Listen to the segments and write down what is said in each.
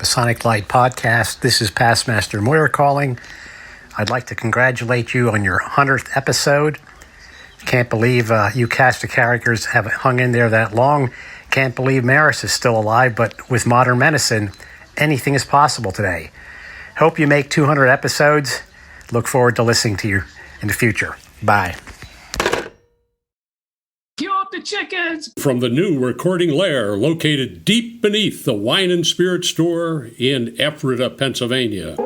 Masonic Lite podcast. This is Past Master Moira calling. I'd like to congratulate you on your 100th episode. Can't believe you cast of characters have hung in there that long. Can't believe Merris is still alive, but with modern medicine, anything is possible today. Hope you make 200 episodes. Look forward to listening to you in the future. Bye. Cue up the chickens! From the new recording lair located deep beneath the Wine and Spirit store in Ephrata, Pennsylvania.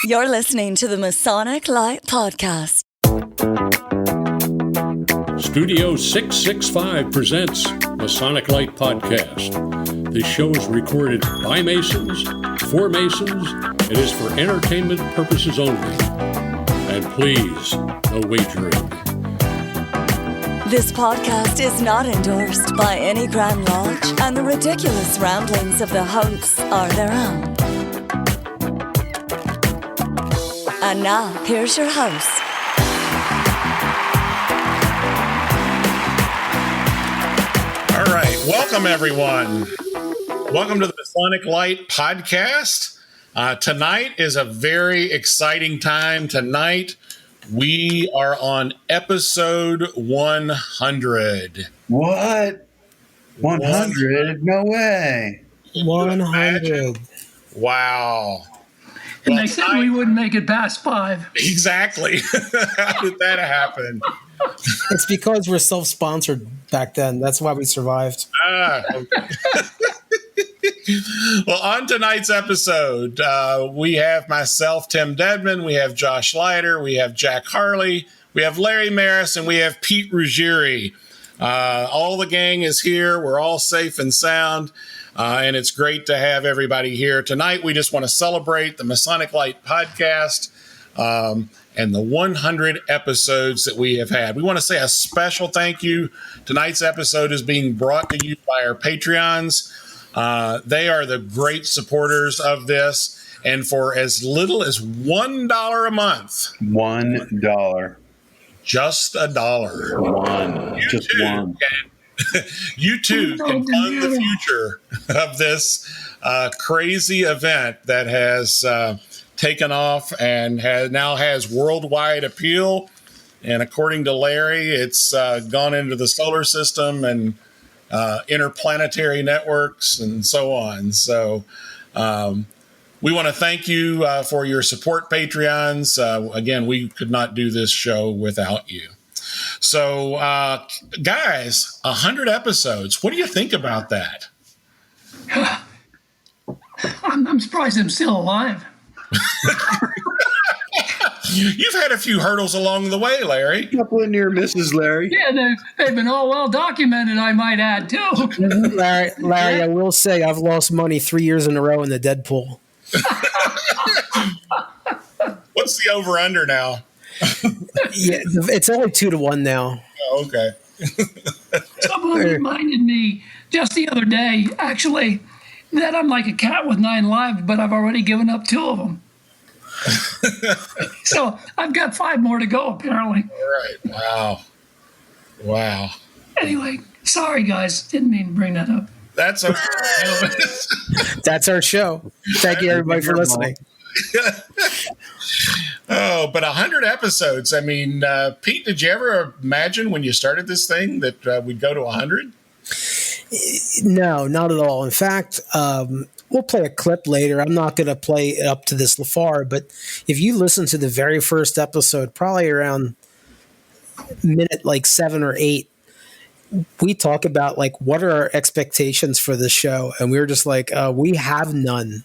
You're listening to the Masonic Lite podcast. Studio 665 presents Masonic Lite Podcast. This show is recorded by Masons, for Masons, and is for entertainment purposes only. And please, no wagering. This podcast is not endorsed by any Grand Lodge, and the ridiculous ramblings of the hosts are their own. And now, here's your host. All right. Welcome, everyone. Welcome to the Masonic Lite podcast. Tonight is a very exciting time. Tonight, we are on episode 100. What? 100? No way. 100. Wow. And they said we wouldn't make it past 5. Exactly. How did that happen? It's because we're self-sponsored back then. That's why we survived. Okay. Well, on tonight's episode, we have myself, Tim Dedman, we have Josh Leiter, we have Jack Harley, we have Larry Merris, and we have Pete Ruggieri. All the gang is here. We're all safe and sound, and it's great to have everybody here. Tonight, we just want to celebrate the Masonic Lite podcast and the 100 episodes that we have had. We want to say a special thank you. Tonight's episode is being brought to you by our Patreons. They are the great supporters of this. And for as little as $1 a month. $1. Just $1. One. Just one. You too can fund the future of this crazy event that has taken off and now has worldwide appeal. And according to Larry, it's gone into the solar system and interplanetary networks and so on. So we want to thank you for your support, Patreons. Again, we could not do this show without you. So, guys, 100 episodes. What do you think about that? I'm surprised I'm still alive. You've had a few hurdles along the way, Larry. A couple of near misses, Larry. Yeah, they've been all well documented, I might add, too. Larry, I will say I've lost money 3 years in a row in the Deadpool. What's the over-under now? Yeah, it's only 2-1 now. Oh, okay. Someone reminded me just the other day, actually, that I'm like a cat with 9 lives, but I've already given up 2 of them. So I've got 5 more to go, apparently. All right. Wow. Anyway, sorry, guys. Didn't mean to bring that up. That's okay. That's our show. Thank you, everybody, for listening. Oh, but 100 episodes. I mean, Pete, did you ever imagine when you started this thing that we'd go to 100? No, not at all. In fact, we'll play a clip later. I'm not going to play it up to this far, but if you listen to the very first episode, probably around minute like 7 or 8, we talk about like what are our expectations for the show, and we were just like, we have none.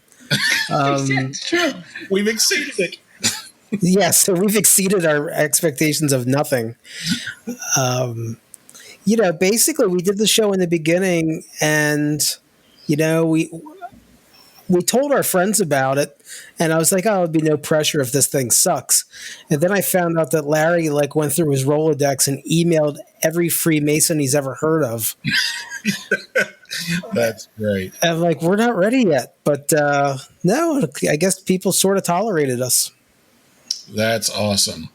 It's true. We've exceeded it. Yes, so we've exceeded our expectations of nothing. Basically, we did the show in the beginning, and we told our friends about it, and I was like, it'd be no pressure if this thing sucks. And then I found out that Larry went through his Rolodex and emailed every Freemason he's ever heard of. That's great. And we're not ready yet, but no, I guess people sort of tolerated us. That's awesome.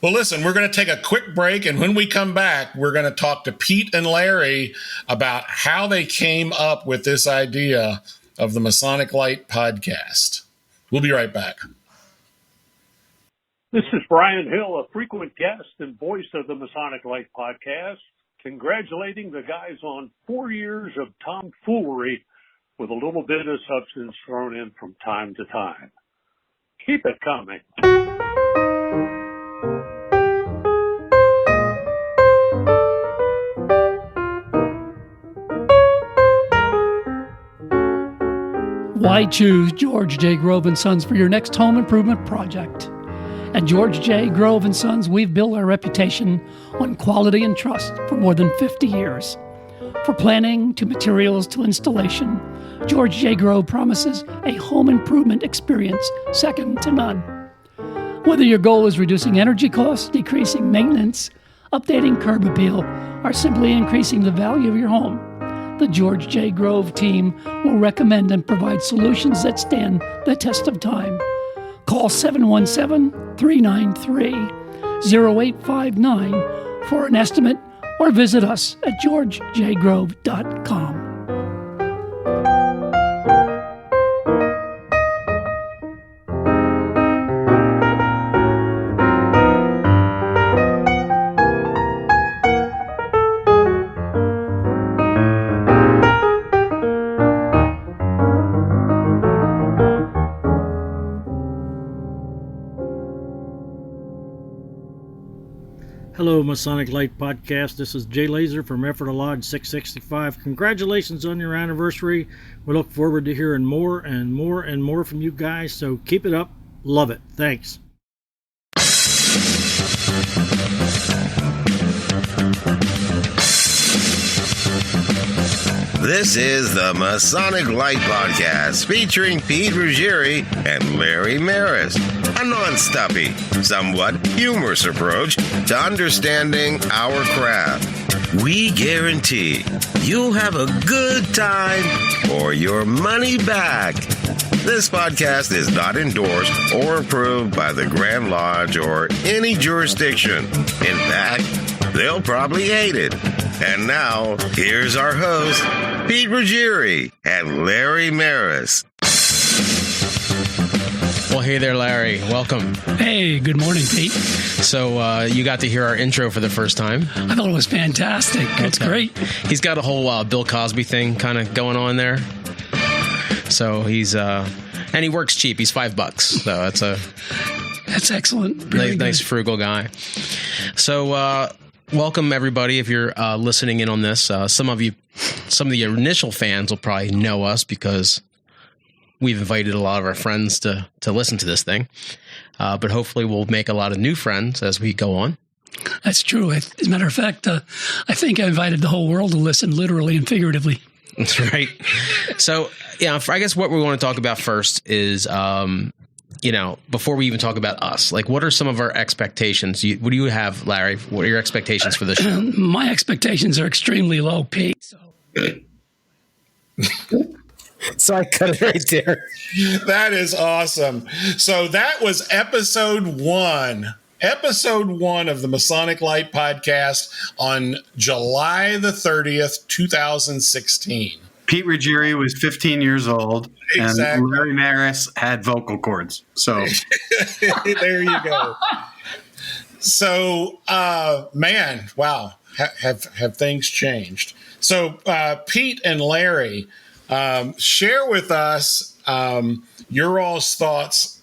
Well, listen, we're going to take a quick break, and when we come back, we're going to talk to Pete and Larry about how they came up with this idea of the Masonic Lite podcast. We'll be right back. This is Brian Hill, a frequent guest and voice of the Masonic Lite podcast, congratulating the guys on 4 years of tomfoolery with a little bit of substance thrown in from time to time. Keep it coming. Why choose George J. Grove & Sons for your next home improvement project? At George J. Grove & Sons, we've built our reputation on quality and trust for more than 50 years. From planning to materials to installation, George J. Grove promises a home improvement experience second to none. Whether your goal is reducing energy costs, decreasing maintenance, updating curb appeal, or simply increasing the value of your home, the George J. Grove team will recommend and provide solutions that stand the test of time. Call 717-393-0859 for an estimate or visit us at georgejgrove.com. Hello, Masonic Lite Podcast. This is Jay Laser from Effort Lodge 665. Congratulations on your anniversary. We look forward to hearing more and more and more from you guys, so keep it up. Love it. Thanks. This is the Masonic Lite Podcast featuring Pete Ruggieri and Larry Merris. A non-stuffy, somewhat humorous approach to understanding our craft. We guarantee you'll have a good time or your money back. This podcast is not endorsed or approved by the Grand Lodge or any jurisdiction. In fact, they'll probably hate it. And now, here's our hosts, Pete Ruggieri and Larry Merris. Well, hey there, Larry. Welcome. Hey, good morning, Pete. So you got to hear our intro for the first time. I thought it was fantastic. It's great. He's got a whole Bill Cosby thing kind of going on there. So he's and he works cheap. He's $5. So that's excellent. Nice frugal guy. So welcome everybody. If you're listening in on this, some of the initial fans will probably know us because we've invited a lot of our friends to listen to this thing. But hopefully we'll make a lot of new friends as we go on. That's true. As a matter of fact, I think I invited the whole world to listen, literally and figuratively. That's right. So, yeah, I guess what we want to talk about first is, before we even talk about us, like what are some of our expectations? What do you have, Larry? What are your expectations for this show? My expectations are extremely low, Pete. So I cut it right there. That is awesome. So that was episode one of the Masonic Lite podcast on July the 30th, 2016. Pete Ruggieri was 15 years old, Exactly. And Larry Merris had vocal cords. So there you go. So, man, wow, have things changed? So, Pete and Larry, share with us your all's thoughts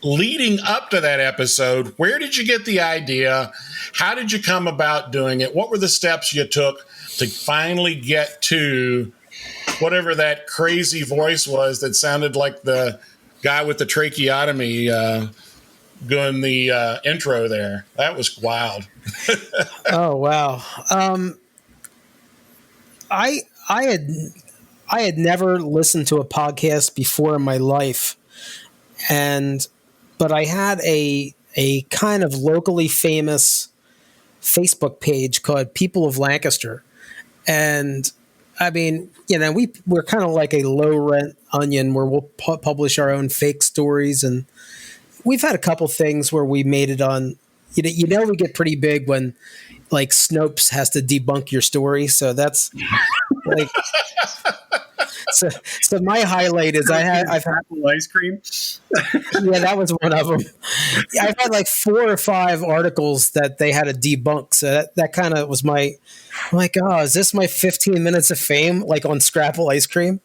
leading up to that episode. Where did you get the idea? How did you come about doing it? What were the steps you took to finally get to whatever that crazy voice was that sounded like the guy with the tracheotomy doing the intro there? That was wild. Oh, wow. I had never listened to a podcast before in my life, but I had a kind of locally famous Facebook page called People of Lancaster, and I mean, we're kind of like a low rent Onion where we'll publish our own fake stories, and we've had a couple things where we made it on. We get pretty big when like Snopes has to debunk your story, so that's like So my highlight is I've had ice cream. yeah, that was one of them. Yeah, I've had like 4 or 5 articles that they had to debunk. So that kind of was I'm like, oh, is this my 15 minutes of fame, like on Scrapple ice cream?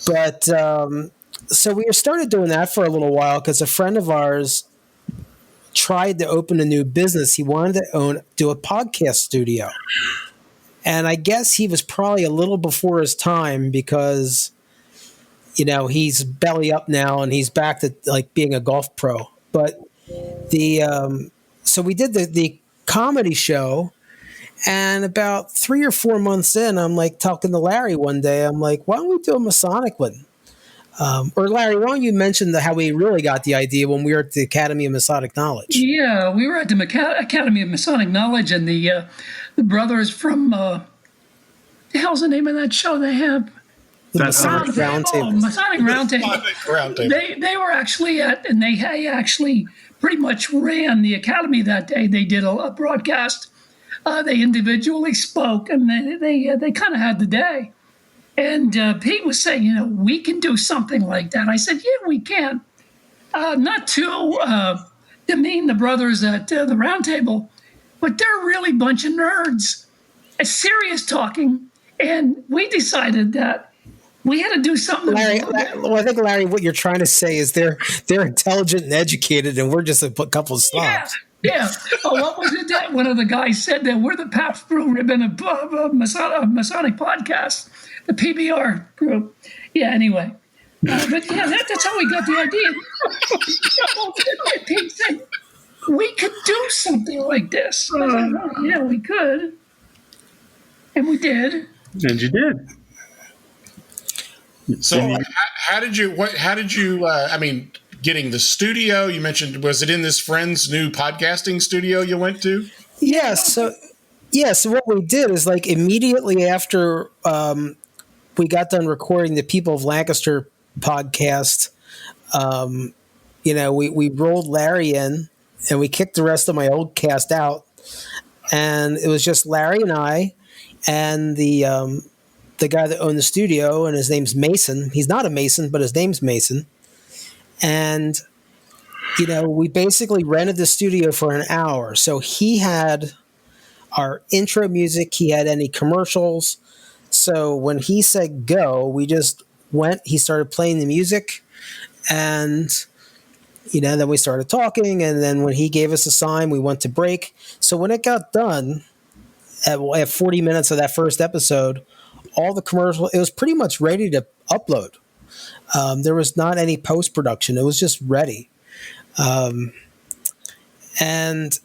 But so we started doing that for a little while because a friend of ours tried to open a new business. He wanted to do a podcast studio. And I guess he was probably a little before his time because, he's belly up now and he's back to like being a golf pro. But so we did the comedy show, and about 3 or 4 months in, I'm like talking to Larry one day. I'm like, why don't we do a Masonic one? Or Larry, why don't you mention how we really got the idea when we were at the Academy of Masonic Knowledge? Yeah, we were at the Academy of Masonic Knowledge, and the brothers from the hell's the name of that show they have? The Masonic Roundtable. Masonic Roundtable. They were actually and they actually pretty much ran the Academy that day. They did a broadcast. They individually spoke, and they kind of had the day. And Pete was saying, we can do something like that. I said, yeah, we can. Not to demean the brothers at the Roundtable, but they're really a bunch of nerds. It's serious talking. And we decided that we had to do something. Larry, I think, Larry, what you're trying to say is they're intelligent and educated, and we're just a couple of slobs. Yeah. What was it that one of the guys said that we're the Pabst Blue Ribbon of Masonic podcasts, the PBR group. Yeah, anyway. But yeah, that's how we got the idea. Pete said, we could do something like this. I said, oh, yeah, we could. And we did. And you did. So how did you, getting the studio, you mentioned, was it in this friend's new podcasting studio you went to? Yeah. So what we did is like immediately after we got done recording the People of Lancaster podcast, we rolled Larry in and we kicked the rest of my old cast out. And it was just Larry and I and the guy that owned the studio, and his name's Mason. He's not a Mason, but his name's Mason. And, we basically rented the studio for an hour. So he had our intro music. He had any commercials. So when he said go, we just went. He started playing the music. And, then we started talking. And then when he gave us a sign, we went to break. So when it got done, at 40 minutes of that first episode, all the commercial, it was pretty much ready to upload. There was not any post-production. It was just ready. And,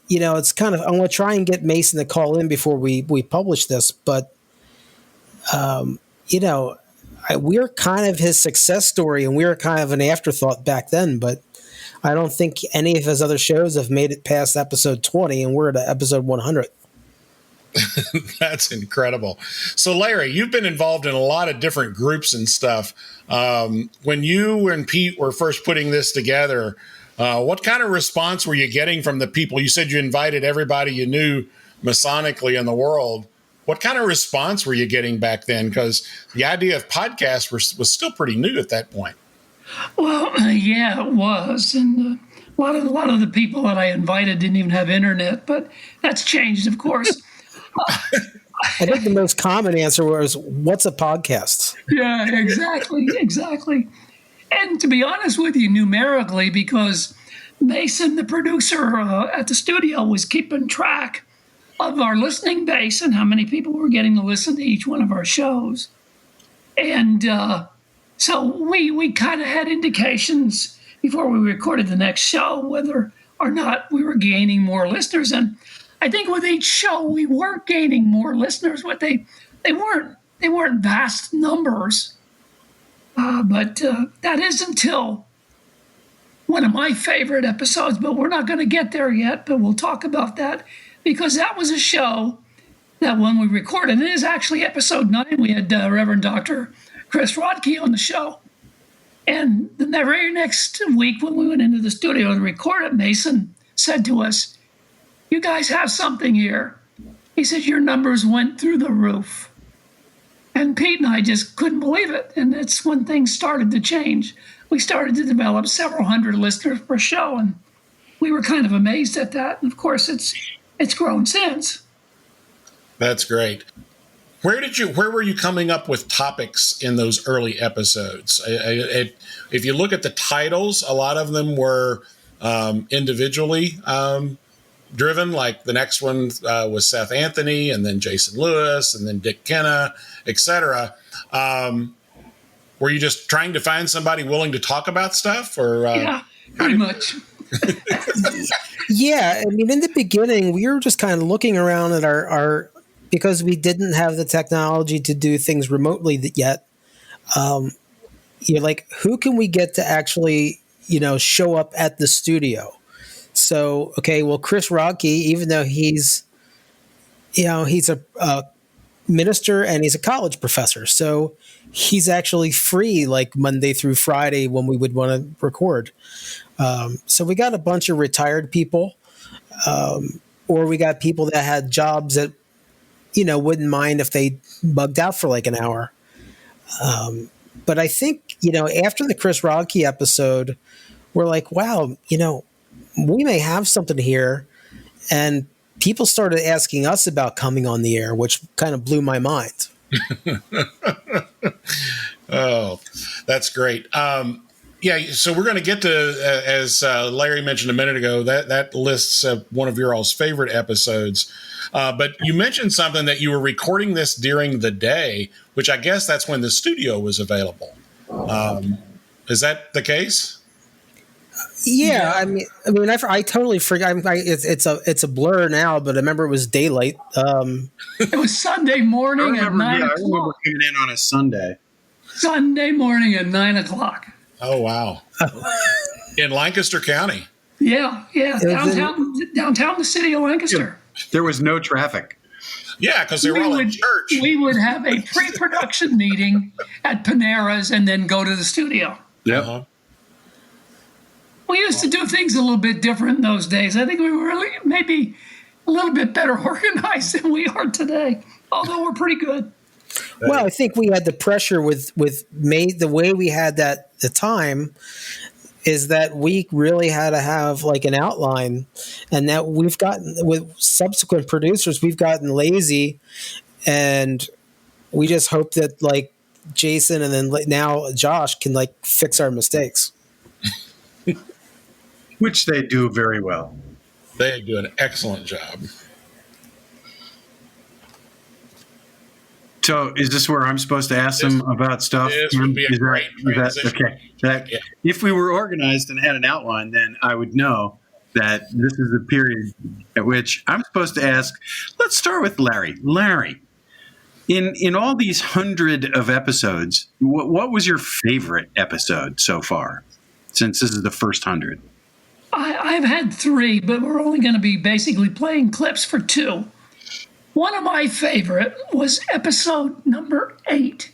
it's kind of, I'm going to try and get Mason to call in before we publish this, but, we're kind of his success story, and we were kind of an afterthought back then, but I don't think any of his other shows have made it past episode 20, and we're at episode 100. That's incredible. So, Larry, you've been involved in a lot of different groups and stuff. When you and Pete were first putting this together, what kind of response were you getting from the people? You said you invited everybody you knew Masonically in the world. What kind of response were you getting back then? Because the idea of podcasts was still pretty new at that point. Well, yeah, it was. And a lot of the people that I invited didn't even have internet, but that's changed, of course. I think the most common answer was, what's a podcast? Yeah, exactly. And to be honest with you, numerically, because Mason, the producer at the studio, was keeping track of our listening base and how many people were getting to listen to each one of our shows. And so we kind of had indications before we recorded the next show whether or not we were gaining more listeners. And I think with each show we were gaining more listeners, but they weren't vast numbers. But that is until one of my favorite episodes, but we're not going to get there yet, but we'll talk about that, because that was a show that when we recorded, it is actually episode 9, we had Reverend Dr. Chris Rodkey on the show. And the very next week when we went into the studio to record it, Mason said to us, "You guys have something here." He said, "Your numbers went through the roof." And Pete and I just couldn't believe it. And that's when things started to change. We started to develop several hundred listeners per show, and we were kind of amazed at that. And of course, it's grown since. That's great. Where were you coming up with topics in those early episodes? If you look at the titles, a lot of them were individually driven. Like the next one was Seth Anthony, and then Jason Lewis, and then Dick Kenna, etc. Were you just trying to find somebody willing to talk about stuff, or yeah, pretty much? Yeah, I mean, in the beginning, we were just kind of looking around at our because we didn't have the technology to do things remotely yet. You're like, who can we get to actually, show up at the studio? So, okay, well, Chris Rodkey, even though he's a minister and he's a college professor, so he's actually free like Monday through Friday when we would want to record. So we got a bunch of retired people, or we got people that had jobs that, wouldn't mind if they bugged out for like an hour. But I think, after the Chris Rodkey episode, we're like, wow, we may have something here. And people started asking us about coming on the air, which kind of blew my mind. Oh, that's great. Yeah, so we're going to get to, as Larry mentioned a minute ago, that lists one of your all's favorite episodes. But you mentioned something that you were recording this during the day, which I guess that's when the studio was available. Is that the case? Yeah, I mean, I totally forgot. It's a blur now, but I remember it was daylight. It was Sunday morning at 9 o'clock. I remember coming in on a Sunday. Sunday morning at 9 o'clock. Oh, wow. In Lancaster County. Yeah. Downtown the city of Lancaster. There was no traffic. Yeah, because they were all in church. We would have a pre-production meeting at Panera's and then go to the studio. Yeah. Uh-huh. We used to do things a little bit different in those days. I think we were really maybe a little bit better organized than we are today, although we're pretty good. Well, I think we had the pressure with the way we had that the time is that we really had to have like an outline, and that we've gotten with subsequent producers, we've gotten lazy, and we just hope that like Jason and then now Josh can like fix our mistakes. Which they do very well. They do an excellent job. So is this where I'm supposed to ask them about stuff? This would be a great transition. Okay. If we were organized and had an outline, then I would know that this is the period at which I'm supposed to ask. Let's start with Larry. Larry, in all these 100 of episodes, what was your favorite episode so far, since this is the first 100? I've had 3, but we're only going to be basically playing clips for 2. One of my favorite was episode number 8.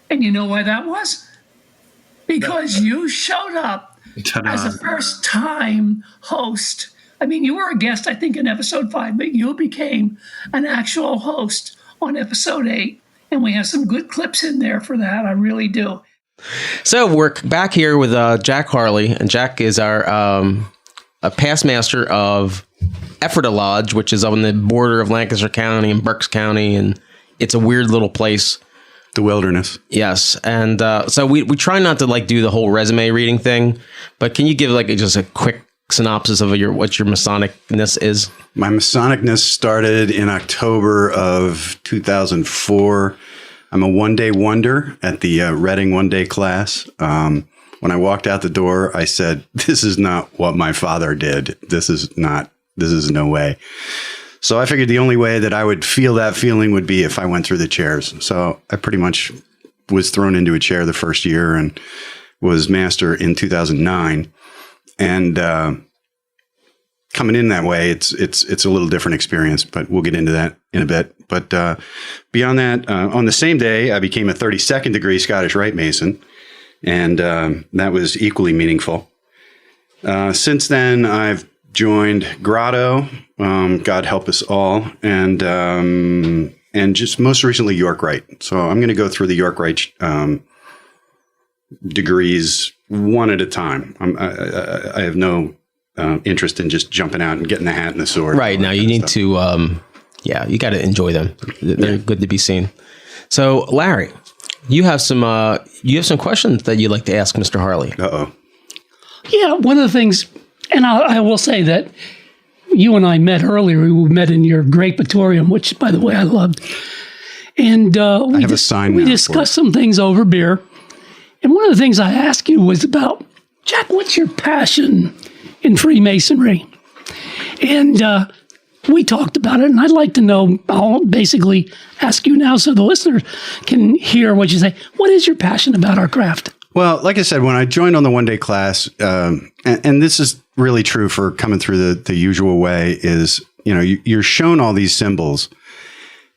And you know why that was? Because you showed up as a first-time host. I mean, you were a guest, I think, in episode 5, but you became an actual host on episode 8. And we have some good clips in there for that. I really do. So we're back here with Jack Harley, and Jack is our a past master of Ephrata Lodge, which is on the border of Lancaster County and Berks County, and it's a weird little place. The wilderness. Yes, and so we try not to like do the whole resume reading thing, but can you give like just a quick synopsis of what your Masonicness is? My Masonicness started in October of 2004. I'm a one-day wonder at the Reading one-day class. When I walked out the door, I said, "This is not what my father did. This is no way." So I figured the only way that I would feel that feeling would be if I went through the chairs. So I pretty much was thrown into a chair the first year and was master in 2009. And coming in that way, it's a little different experience, but we'll get into that in a bit. But beyond that, on the same day, I became a 32nd degree Scottish Rite Mason. And that was equally meaningful. Since then, I've joined Grotto, God help us all, and and just most recently York Rite. So I'm going to go through the York Rite degrees one at a time. I have no interest in just jumping out and getting the hat and the sword. Right. Now you need to, you got to enjoy them. They're good to be seen. So, Larry, you have some questions that you'd like to ask Mr. Harley. Uh-oh. Yeah, one of the things, and I will say that you and I met earlier. We met in your Great Praetorium, which, by the way, I loved. And we discussed some things over beer. And one of the things I asked you was about, Jack, what's your passion in Freemasonry? And we talked about it, and I'd like to know, I'll basically ask you now so the listeners can hear what you say. What is your passion about our craft? Well, like I said, when I joined on the one-day class, and this is really true for coming through the usual way, is, you're shown all these symbols,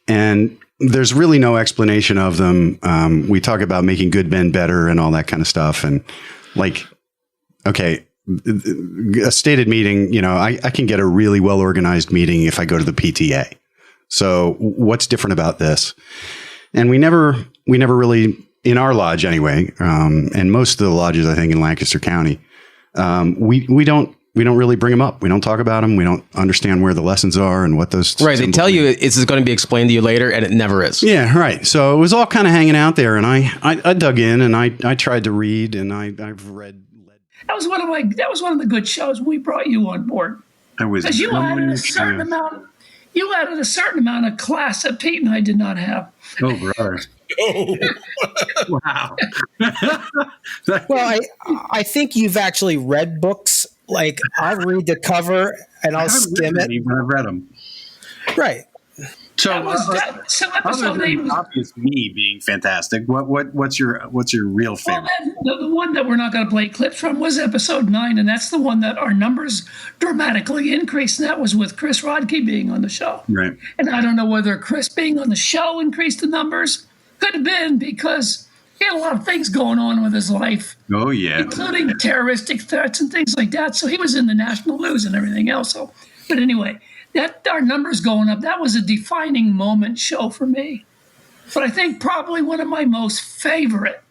and there's really no explanation of them. We talk about making good men better and all that kind of stuff. And like, okay, a stated meeting, I can get a really well-organized meeting if I go to the PTA. So what's different about this? And we never really, in our lodge anyway, and most of the lodges, I think, in Lancaster County, we don't really bring them up. We don't talk about them. We don't understand where the lessons are and what those. Right. They tell you it's going to be explained to you later, and it never is. Yeah. Right. So it was all kind of hanging out there, and I dug in and I tried to read, and I've read. That was one of the good shows. We brought you on board because you added a certain amount. You added a certain amount of class that Pete and I did not have. Oh, brother. Oh, wow. Well, I think you've actually read books. Like, I'll read the cover and I'll skim it. I've read them. Right. So, episode 8 was obvious me being fantastic. What's your real favorite? Well, the one that we're not going to play clips from was episode 9, and that's the one that our numbers dramatically increased, and that was with Chris Rodkey being on the show. Right. And I don't know whether Chris being on the show increased the numbers. Could have been because he had a lot of things going on with his life. Oh, yeah. Including terroristic threats and things like that. So he was in the national news and everything else. So, but anyway, that our numbers going up, that was a defining moment show for me. But I think probably one of my most favorite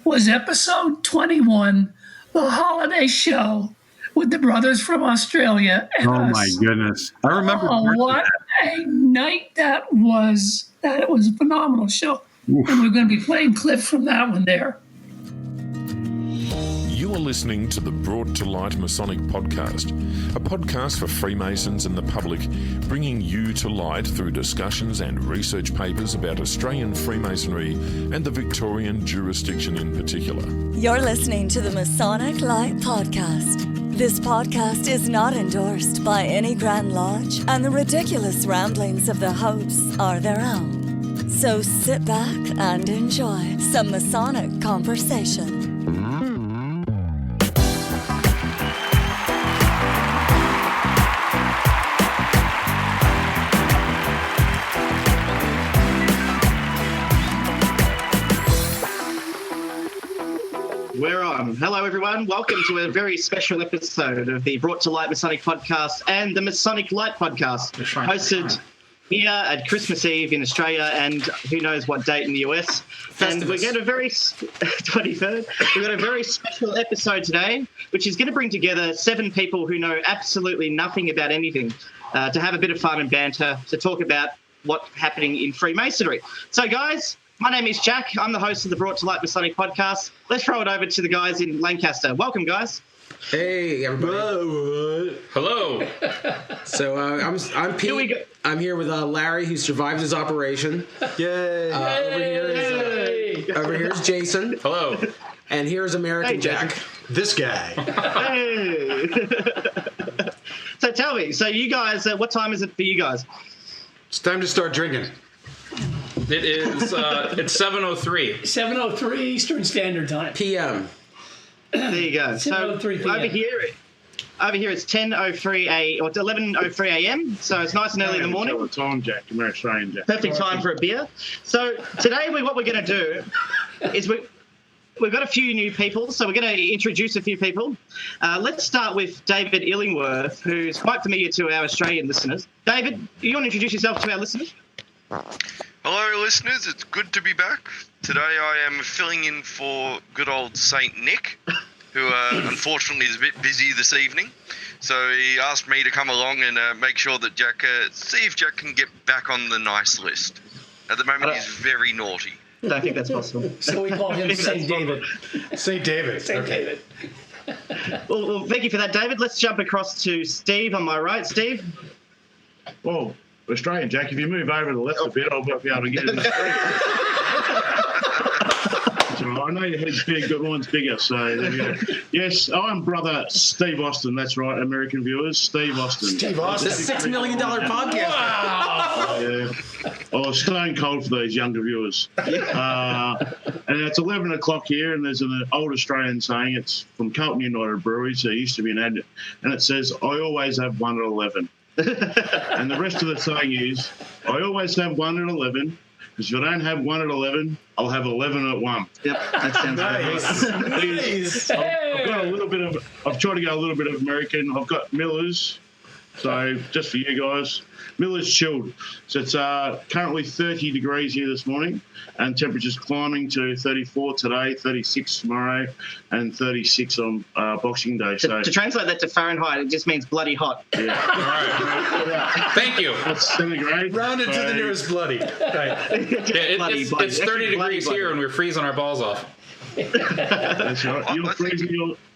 was episode 21, the holiday show with the brothers from Australia. And oh, my goodness. I remember. Oh, what a night that was. It was a phenomenal show. Oof. And we're going to be playing clips from that one there. You are listening to the Brought to Light Masonic Podcast, a podcast for Freemasons and the public, bringing you to light through discussions and research papers about Australian Freemasonry and the Victorian jurisdiction in particular. You're listening to the Masonic Lite Podcast. This podcast is not endorsed by any Grand Lodge, and the ridiculous ramblings of the hosts are their own. So sit back and enjoy some Masonic conversation. We're on. Hello, everyone. Welcome to a very special episode of the Brought to Light Masonic Podcast and the Masonic Lite Podcast, hosted here at Christmas Eve in Australia and who knows what date in the US. And we're going to 23rd. We've got a very special episode today, which is going to bring together 7 people who know absolutely nothing about anything to have a bit of fun and banter, to talk about what's happening in Freemasonry. So, guys, my name is Jack. I'm the host of the Brought to Light Masonic Podcast. Let's throw it over to the guys in Lancaster. Welcome, guys. Hey, everybody. Hello. So I'm Pete. I'm here with Larry, who survived his operation. Yay. Over here is Jason. Hello. And here's American Jack. This guy. Hey. So tell me, you guys, what time is it for you guys? It's time to start drinking. It is, it's 7:03. 7:03 Eastern Standard Time. PM. There you go. So over here it's 10:03 or 11:03 a.m. So it's nice and early in the morning. Tell the time, Jack. You're Australian, Jack. Perfect time for a beer. So today what we're going to do is we've got a few new people, so we're going to introduce a few people. Let's start with David Illingworth, who's quite familiar to our Australian listeners. David, do you want to introduce yourself to our listeners? Hello, listeners. It's good to be back. Today I am filling in for good old Saint Nick, who unfortunately is a bit busy this evening. So he asked me to come along and make sure that Jack, see if Jack can get back on the nice list. At the moment, he's very naughty. I don't think that's possible. So we call him St. David. St. David. St. David. Well, thank you for that, David. Let's jump across to Steve on my right. Steve? Oh, Australian, Jack, if you move over to the left a bit, I'll be able to get it in the screen. So I know your head's big, but mine's bigger, so there we go. Yes, I'm brother Steve Austin. That's right, American viewers. Steve Austin. Steve Austin. The $6 million podcast. Wow. Yeah. Oh, stone cold for those younger viewers. And it's 11 o'clock here, and there's an old Australian saying. It's from Carlton United Brewery, so it used to be an ad, and it says, I always have 1 at 11. And the rest of the saying is, I always have 1 at 11, because if I don't have 1 at 11, I'll have 11 at 1. Yep, that sounds nice. I've got a little bit of, I've tried to go a little bit of American. I've got Miller's, so just for you guys. Miller's chilled. So it's currently 30 degrees here this morning, and temperatures climbing to 34 today, 36 tomorrow, and 36 on Boxing Day. So to translate that to Fahrenheit, it just means bloody hot. Yeah. All right. Thank you. That's centigrade. Round it to the nearest bloody. Right. It's 30 degrees here, and we're freezing our balls off. That's right.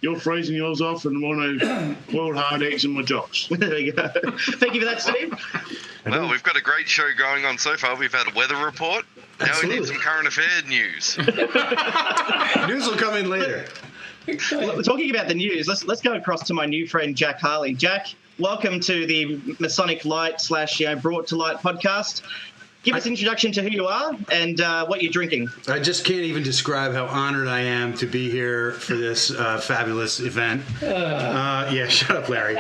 You're freezing yours off, and want to boiled hard eggs in my jocks. There you go. Thank you for that, Steve. Well, we've got a great show going on so far. We've had a weather report. Now we need some current affair news. News will come in later. Well, talking about the news, let's go across to my new friend Jack Harley. Jack, welcome to the Masonic Lite / Brought to Light podcast. Give us an introduction to who you are and what you're drinking. I just can't even describe how honored I am to be here for this fabulous event. Yeah, shut up, Larry.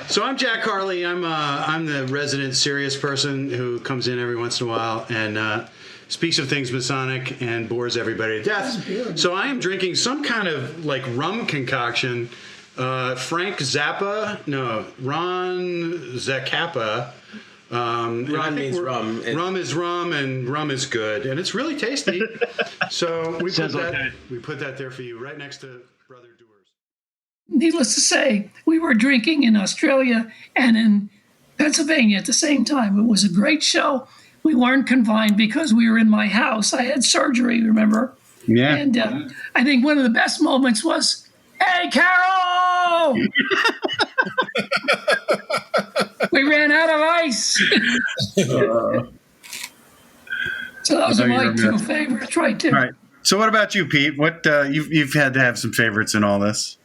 So I'm Jack Harley. I'm the resident serious person who comes in every once in a while and speaks of things Masonic and bores everybody to death. So I am drinking some kind of like rum concoction. Ron Zacapa. Rum means rum. Rum is rum, and rum is good, and it's really tasty. So we put that there for you, right next to Brother Doers. Needless to say, we were drinking in Australia and in Pennsylvania at the same time. It was a great show. We weren't confined because we were in my house. I had surgery, remember? Yeah. And I think one of the best moments was, "Hey, Carol!" We ran out of ice. So those are my two favorites right there. All right. So what about you, Pete? What you've had to have some favorites in all this?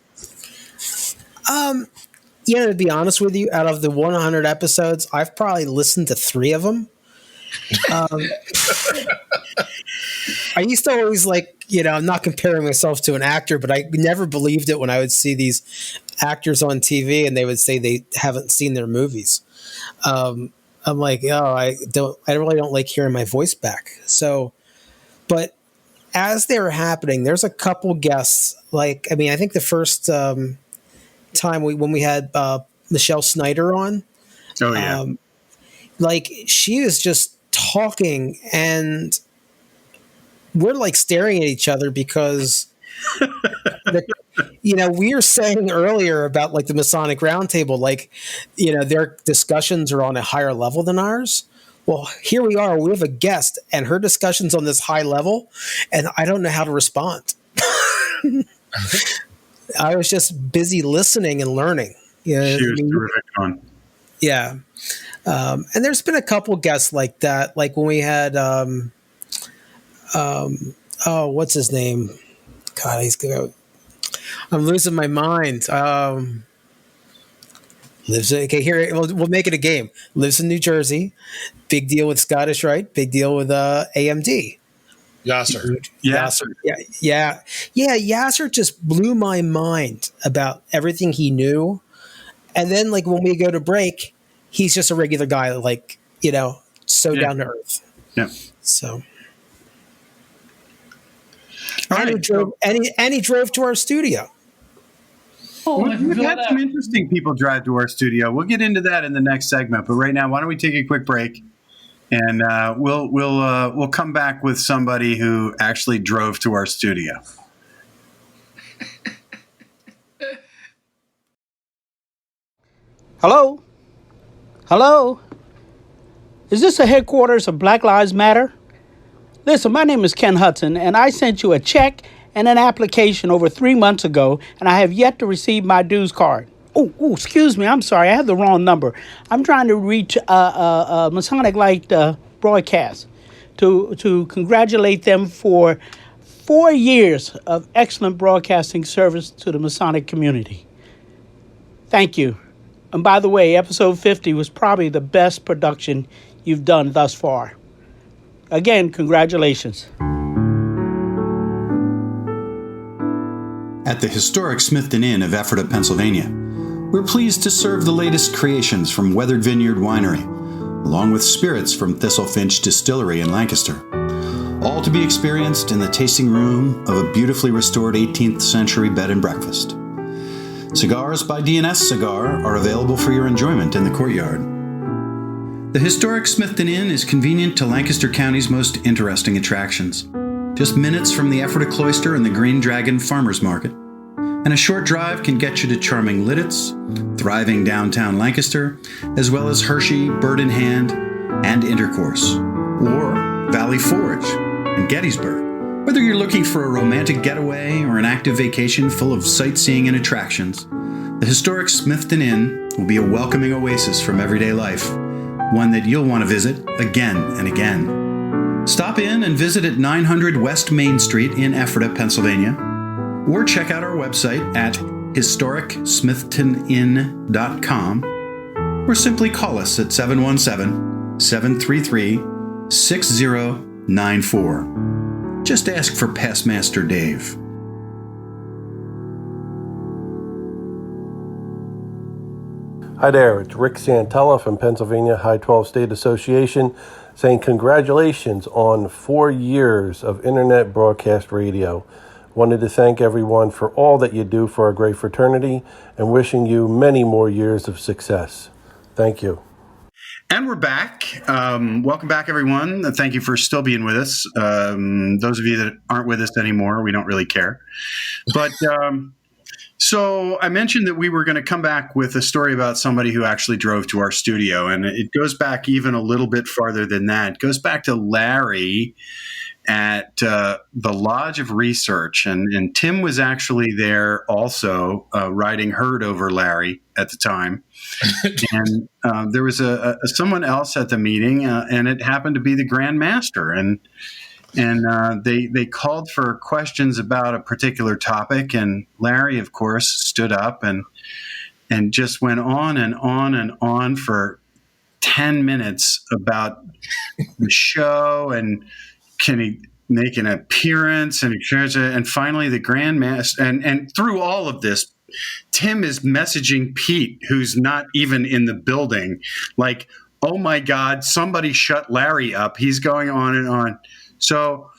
Yeah, to be honest with you, out of the 100 episodes, I've probably listened to 3 of them. I used to always I'm not comparing myself to an actor, but I never believed it when I would see these actors on TV and they would say they haven't seen their movies. I'm like, I really don't like hearing my voice back. So, but as they were happening, there's a couple guests. I think the first time when we had Michelle Snyder on, oh yeah, she was just talking and we're staring at each other because we were saying earlier about the Masonic Roundtable, their discussions are on a higher level than ours. Well, here we are. We have a guest, and her discussion's on this high level, and I don't know how to respond. I was just busy listening and learning. She was terrific on. Yeah. And there's been a couple guests like that, like when we had, what's his name? God, I'm losing my mind. We'll make it a game. Lives in New Jersey. Big deal with Scottish Rite. Big deal with AMD. Yasser. Yasser. Yeah. Yasser just blew my mind about everything he knew. And then when we go to break, he's just a regular guy, down to earth. Yeah. So. And he drove to our studio. We've had some interesting people drive to our studio. We'll get into that in the next segment. But right now, why don't we take a quick break? And we'll come back with somebody who actually drove to our studio. Hello? Hello? Is this the headquarters of Black Lives Matter? Listen, my name is Ken Hudson, and I sent you a check and an application over 3 months ago, and I have yet to receive my dues card. Oh, excuse me. I'm sorry. I have the wrong number. I'm trying to reach Masonic Lite broadcast to congratulate them for 4 years of excellent broadcasting service to the Masonic community. Thank you. And by the way, episode 50 was probably the best production you've done thus far. Again, congratulations. At the historic Smithton Inn of Ephrata, Pennsylvania, we're pleased to serve the latest creations from Weathered Vineyard Winery, along with spirits from Thistlefinch Distillery in Lancaster, all to be experienced in the tasting room of a beautifully restored 18th century bed and breakfast. Cigars by D&S Cigar are available for your enjoyment in the courtyard. The historic Smithton Inn is convenient to Lancaster County's most interesting attractions. Just minutes from the Ephrata Cloister and the Green Dragon Farmers Market. And a short drive can get you to charming Lidditz, thriving downtown Lancaster, as well as Hershey, Bird in Hand, and Intercourse. Or Valley Forge and Gettysburg. Whether you're looking for a romantic getaway or an active vacation full of sightseeing and attractions, the historic Smithton Inn will be a welcoming oasis from everyday life, one that you'll want to visit again and again. Stop in and visit at 900 West Main Street in Ephrata, Pennsylvania, or check out our website at historicsmithtoninn.com, or simply call us at 717-733-6094. Just ask for Pastmaster Dave. Hi there, it's Rick Santella from Pennsylvania High 12 State Association saying congratulations on 4 years of internet broadcast radio. Wanted to thank everyone for all that you do for our great fraternity and wishing you many more years of success. Thank you. And we're back. Welcome back, everyone. Thank you for still being with us. Those of you that aren't with us anymore, we don't really care. But so I mentioned that we were going to come back with a story about somebody who actually drove to our studio. And it goes back even a little bit farther than that. It goes back to Larry at the Lodge of Research. And Tim was actually there also riding herd over Larry at the time. And there was someone else at the meeting, and it happened to be the Grand Master. And they called for questions about a particular topic, and Larry, of course, stood up and just went on and on and on for 10 minutes about the show and can he make an appearance, and finally the Grand Master, and through all of this, Tim is messaging Pete, who's not even in the building, like, oh my God, somebody shut Larry up. He's going on and on. So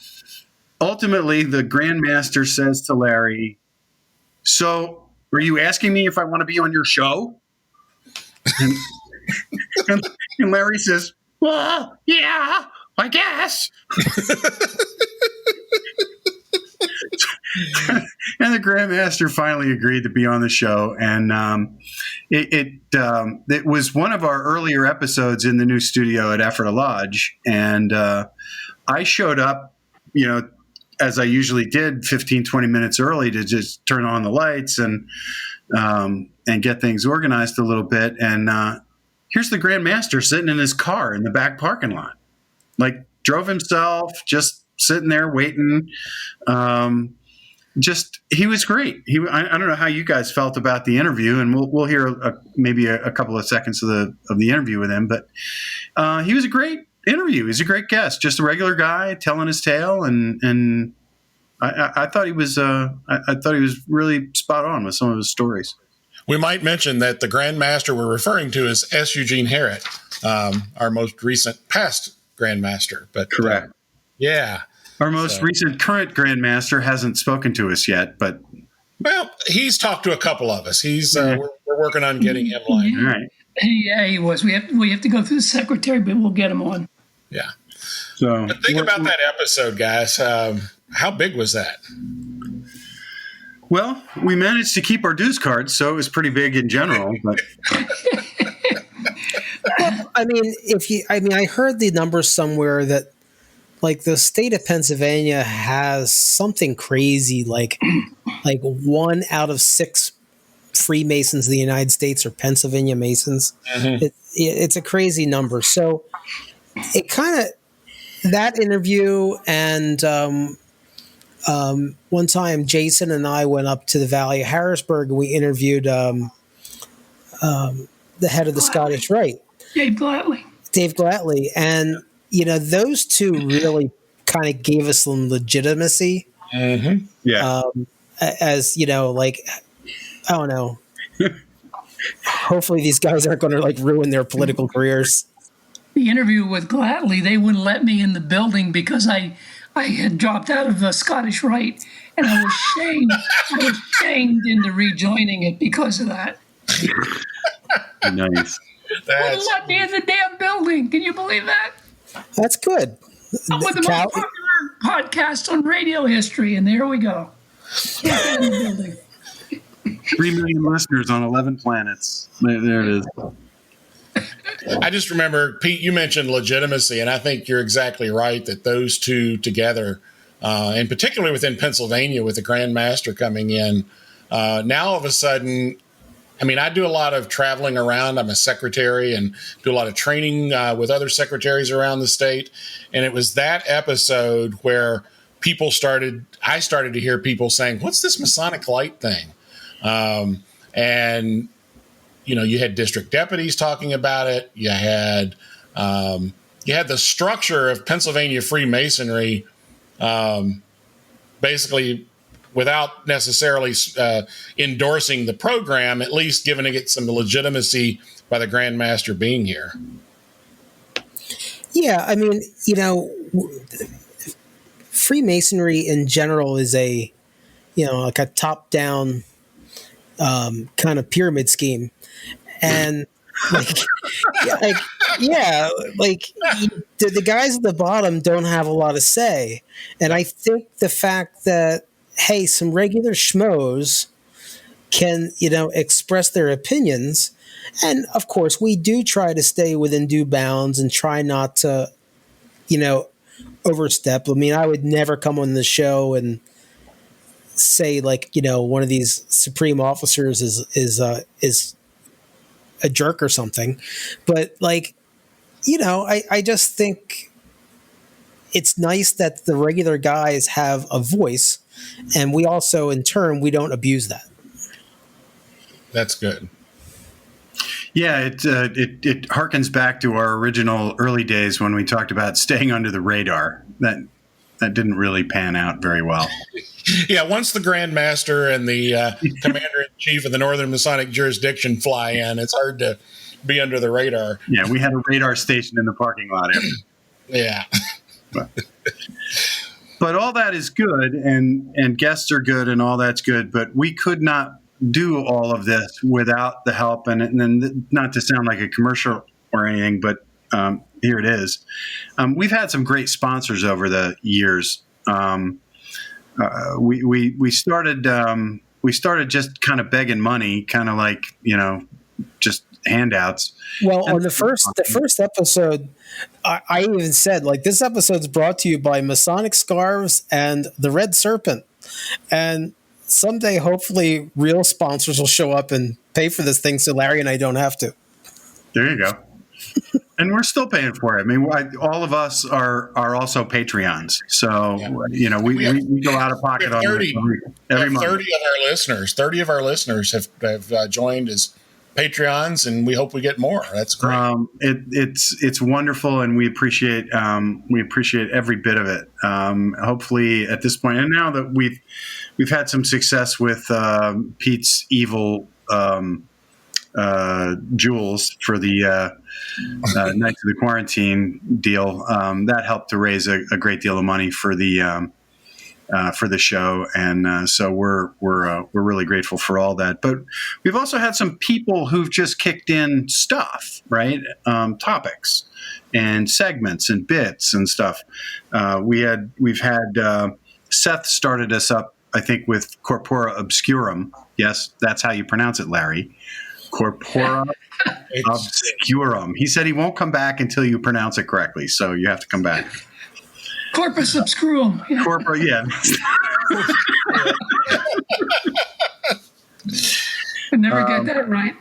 ultimately, the Grand Master says to Larry, so are you asking me if I want to be on your show? And Larry says, well, yeah, I guess. And the Grand Master finally agreed to be on the show, and it was one of our earlier episodes in the new studio at Ephrata Lodge, and I showed up, as I usually did, 15, 20 minutes early to just turn on the lights and get things organized a little bit, and here's the Grand Master sitting in his car in the back parking lot, like drove himself, just sitting there waiting. He was great. I don't know how you guys felt about the interview, and we'll hear maybe a couple of seconds of the interview with him. But he was a great interview. He's a great guest, just a regular guy telling his tale, and I thought he was really spot on with some of his stories. We might mention that the Grand Master we're referring to is S. Eugene Harrett, our most recent past Grand Master. But correct. Yeah. Our most recent current Grand Master hasn't spoken to us yet, but he's talked to a couple of us. He's we're working on getting him lined. All right. Yeah, he was. We have to go through the secretary, but we'll get him on. Yeah. So but think about that episode, guys. How big was that? Well, we managed to keep our dues cards, so it was pretty big in general. But well, I mean, I heard the numbers somewhere that like the state of Pennsylvania has something crazy, like 1 out of 6 Freemasons in the United States are Pennsylvania Masons. Mm-hmm. It's a crazy number. So it kind of that interview and one time Jason and I went up to the Valley of Harrisburg and we interviewed the head of the Scottish Rite, Dave Glatley, and those two really kind of gave us some legitimacy. Mm-hmm. Yeah. As like, I don't know. Hopefully these guys aren't going to ruin their political careers. The interview with Glatley, they wouldn't let me in the building because I had dropped out of the Scottish Rite, and I was shamed into rejoining it because of that. Nice. Wouldn't let me in the damn building. Can you believe that? That's good. I'm with the most popular podcast on radio history, and there we go. 3 million listeners on 11 planets. There it is. I just remember, Pete, you mentioned legitimacy, and I think you're exactly right that those two together, and particularly within Pennsylvania with the Grand Master coming in, now all of a sudden, I mean, I do a lot of traveling around. I'm a secretary and do a lot of training with other secretaries around the state. And it was that episode where I started to hear people saying, what's this Masonic Lite thing? And, you had district deputies talking about it. You had the structure of Pennsylvania Freemasonry, basically without necessarily endorsing the program, at least giving it some legitimacy by the Grand Master being here. Yeah, I mean, Freemasonry in general is a a top-down kind of pyramid scheme, and the guys at the bottom don't have a lot of say, and I think the fact that some regular schmoes can express their opinions, and of course we do try to stay within due bounds and try not to overstep. I mean, I would never come on the show and say one of these supreme officers is a jerk or something, but I just think it's nice that the regular guys have a voice, and we also in turn we don't abuse that. That's good. Yeah, it harkens back to our original early days when we talked about staying under the radar. That didn't really pan out very well. Yeah, once the Grand Master and the Commander-in-Chief of the Northern Masonic Jurisdiction fly in, it's hard to be under the radar. Yeah, we had a radar station in the parking lot. Yeah. But all that is good, and guests are good, and all that's good, but we could not do all of this without the help, and then not to sound like a commercial or anything, but here it is. We've had some great sponsors over the years. We started just kind of begging money, kind of like just handouts. Well, on the first episode, I even said this episode's brought to you by Masonic Scarves and the Red Serpent, and someday hopefully real sponsors will show up and pay for this thing, so Larry and I don't have to. There you go. And we're still paying for it. I mean, all of us are also Patreons. So, we go out of pocket on every month. 30 of our listeners have joined as Patreons, and we hope we get more. That's great. It's wonderful, and we appreciate every bit of it. Hopefully at this point, and now that we've had some success with Pete's evil jewels for the Knights of the Quarantine deal, that helped to raise a great deal of money for the for the show, and so we're really grateful for all that. But we've also had some people who've just kicked in stuff, right? Topics and segments and bits and stuff. We've had Seth started us up, I think, with Corpora Obscurum. Yes, that's how you pronounce it, Larry. Corpora Obscurum. He said he won't come back until you pronounce it correctly, so you have to come back. Corpus obscurum. Yeah. Corpora, yeah. I never get that right.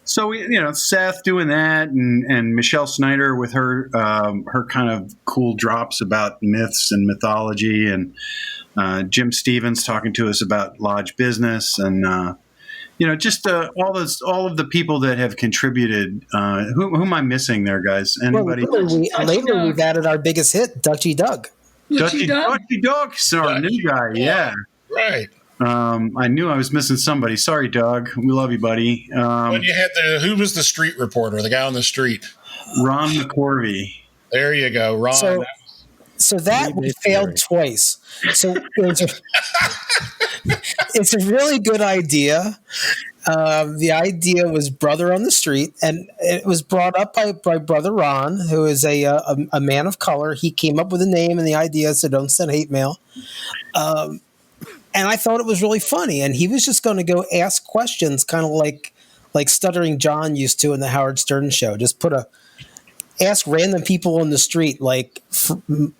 So Seth doing that, and Michelle Snyder with her kind of cool drops about myths and mythology, and Jim Stevens talking to us about lodge business, and just all of the people that have contributed. Who am I missing there, guys? Anybody? Well, lately we've added our biggest hit, Dutchy Doug. Dutchy Doug, our new guy. Yeah, right. I knew I was missing somebody. Sorry, Doug. We love you, buddy. When you had who was the street reporter, the guy on the street? Ron McCorvey. There you go, Ron. So that we failed twice. So it's a really good idea. The idea was Brother on the Street, and it was brought up by Brother Ron, who is a man of color. He came up with a name and the idea, so don't send hate mail. And I thought it was really funny. And he was just going to go ask questions, kind of like Stuttering John used to in the Howard Stern show. Just ask random people on the street, like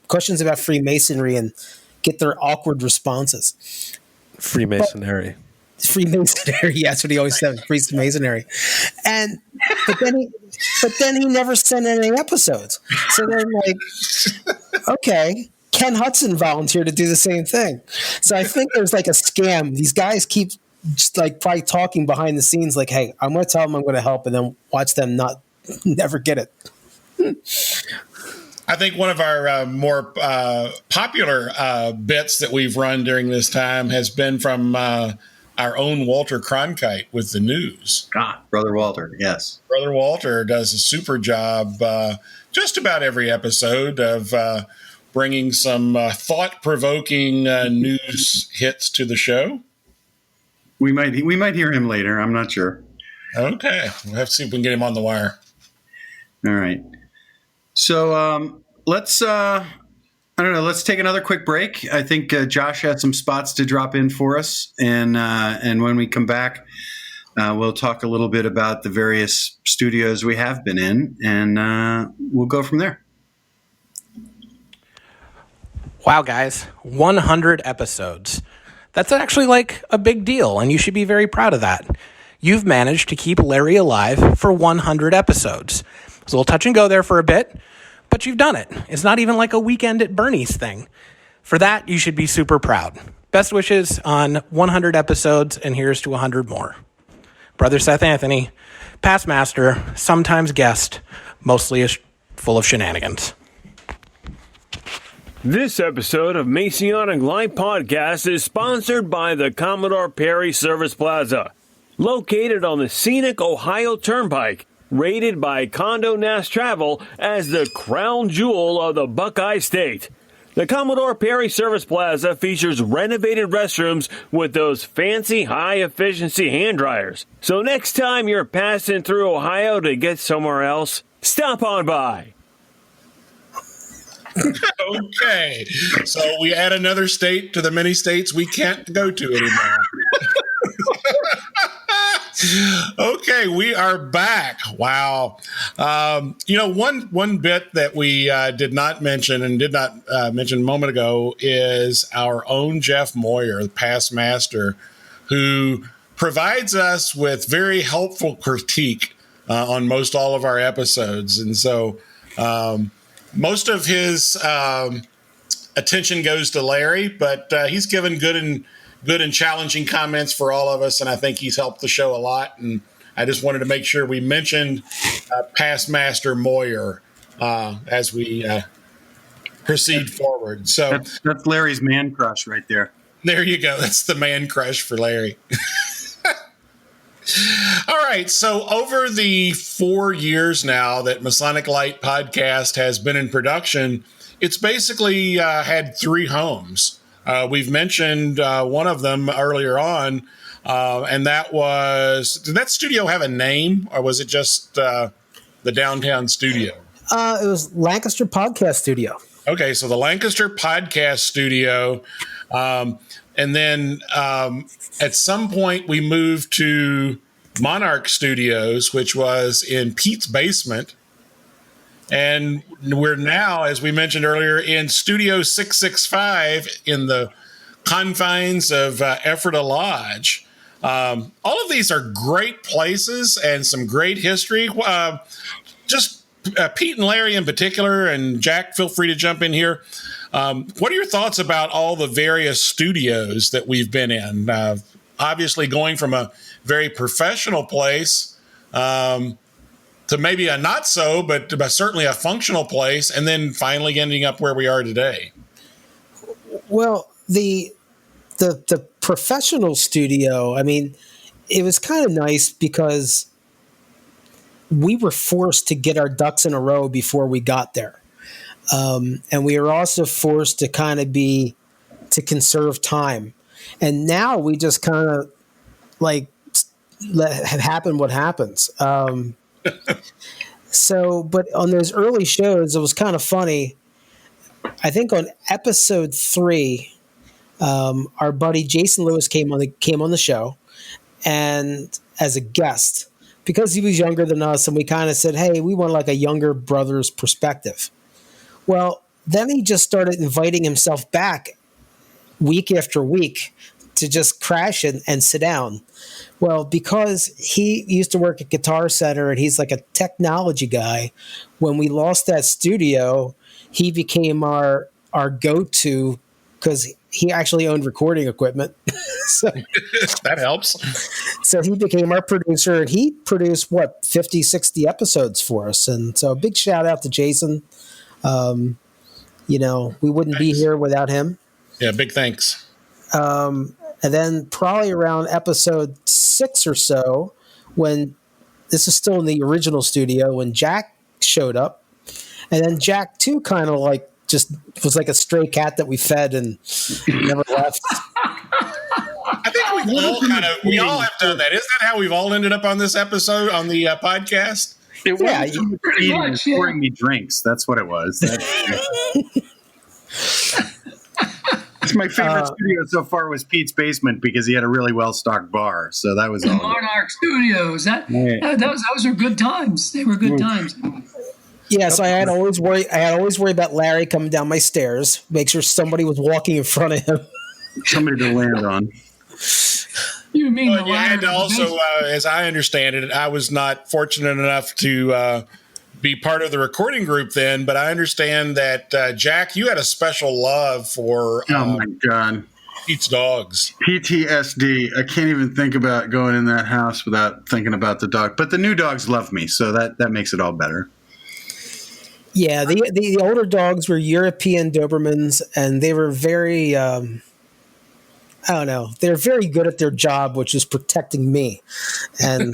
questions about Freemasonry, and get their awkward responses. Freemasonry. Freemasonry, yeah, that's what he always said, Freemasonry. But then he never sent any episodes. So then, okay, Ken Hudson volunteered to do the same thing. So I think there's like a scam. These guys keep just probably talking behind the scenes, like, hey, I'm going to tell them I'm going to help, and then watch them never get it. I think one of our more popular bits that we've run during this time has been from our own Walter Cronkite with the news. Brother Walter, yes. Brother Walter does a super job just about every episode of bringing some thought-provoking news hits to the show. We might hear him later. I'm not sure. Okay. We'll have to see if we can get him on the wire. All right. So let's let's take another quick break. I think Josh had some spots to drop in for us, and when we come back, we'll talk a little bit about the various studios we have been in, and we'll go from there. Wow, guys, 100 episodes. That's actually like a big deal, and you should be very proud of that. You've managed to keep Larry alive for 100 episodes. It's a little touch and go there for a bit, but you've done it. It's not even like a Weekend at Bernie's thing. For that, you should be super proud. Best wishes on 100 episodes, and here's to 100 more. Brother Seth Anthony, past master, sometimes guest, mostly full of shenanigans. This episode of Masonic Lite Podcast is sponsored by the Commodore Perry Service Plaza, located on the scenic Ohio Turnpike, rated by Condé Nast Travel as the crown jewel of the Buckeye State. The Commodore Perry Service Plaza features renovated restrooms with those fancy high-efficiency hand dryers. So next time you're passing through Ohio to get somewhere else, stop on by. Okay. So we add another state to the many states we can't go to anymore. Okay, we are back. Wow. One bit that we did not mention a moment ago is our own Jeff Moyer, the past master, who provides us with very helpful critique on most all of our episodes. And so most of his attention goes to Larry, but he's given good and challenging comments for all of us, and I think he's helped the show a lot. And I just wanted to make sure we mentioned past master Moyer as we proceed forward. So that's Larry's man crush right there. There you go. That's the man crush for Larry. All right. So over the 4 years now that Masonic Lite podcast has been in production, it's basically had three homes. We've mentioned one of them earlier on, and that was, did that studio have a name, or was it just the downtown studio? It was Lancaster Podcast Studio. Okay, so the Lancaster Podcast Studio. And then at some point we moved to Monarch Studios, which was in Pete's basement. And we're now, as we mentioned earlier, in Studio 665 in the confines of Ephrata Lodge. All of these are great places and some great history. Pete and Larry in particular, and Jack, feel free to jump in here. What are your thoughts about all the various studios that we've been in? Obviously going from a very professional place to maybe a not so, but certainly a functional place, and then finally ending up where we are today. Well, the professional studio, I mean, it was kind of nice because we were forced to get our ducks in a row before we got there. And we were also forced to kind of to conserve time. And now we just kind of like let happen what happens. But on those early shows, it was kind of funny. I think on episode 3, our buddy Jason Lewis came on the show, and as a guest, because he was younger than us, and we kind of said, hey, we want like a younger brother's perspective. Well, then he just started inviting himself back week after week to just crash and sit down. Well, because he used to work at Guitar Center and he's like a technology guy, when we lost that studio, he became our go-to because he actually owned recording equipment. So that helps. So he became our producer, and he produced 50, 60 episodes for us. And so a big shout out to Jason. We wouldn't be here without him. Yeah, big thanks. And then probably around episode 6 or so, when this is still in the original studio, when Jack showed up, and then Jack too kind of like just was like a stray cat that we fed and never left. I think we all have done that. Isn't that how we've all ended up on this episode on the podcast? It was you pretty much pouring me drinks. That's what it was. It's my favorite studio so far was Pete's basement because he had a really well-stocked bar. So that was all. Monarch Studios. Those are good times. They were good times. Yeah, so I had always worry about Larry coming down my stairs, make sure somebody was walking in front of him. Somebody to land on. You mean you had to also, as I understand it, I was not fortunate enough to be part of the recording group then, but I understand that, Jack, you had a special love for oh my God, Pete's dogs. PTSD. I can't even think about going in that house without thinking about the dog. But the new dogs love me, so that makes it all better. Yeah, the older dogs were European Dobermans, and they were very, I don't know, they're very good at their job, which is protecting me. And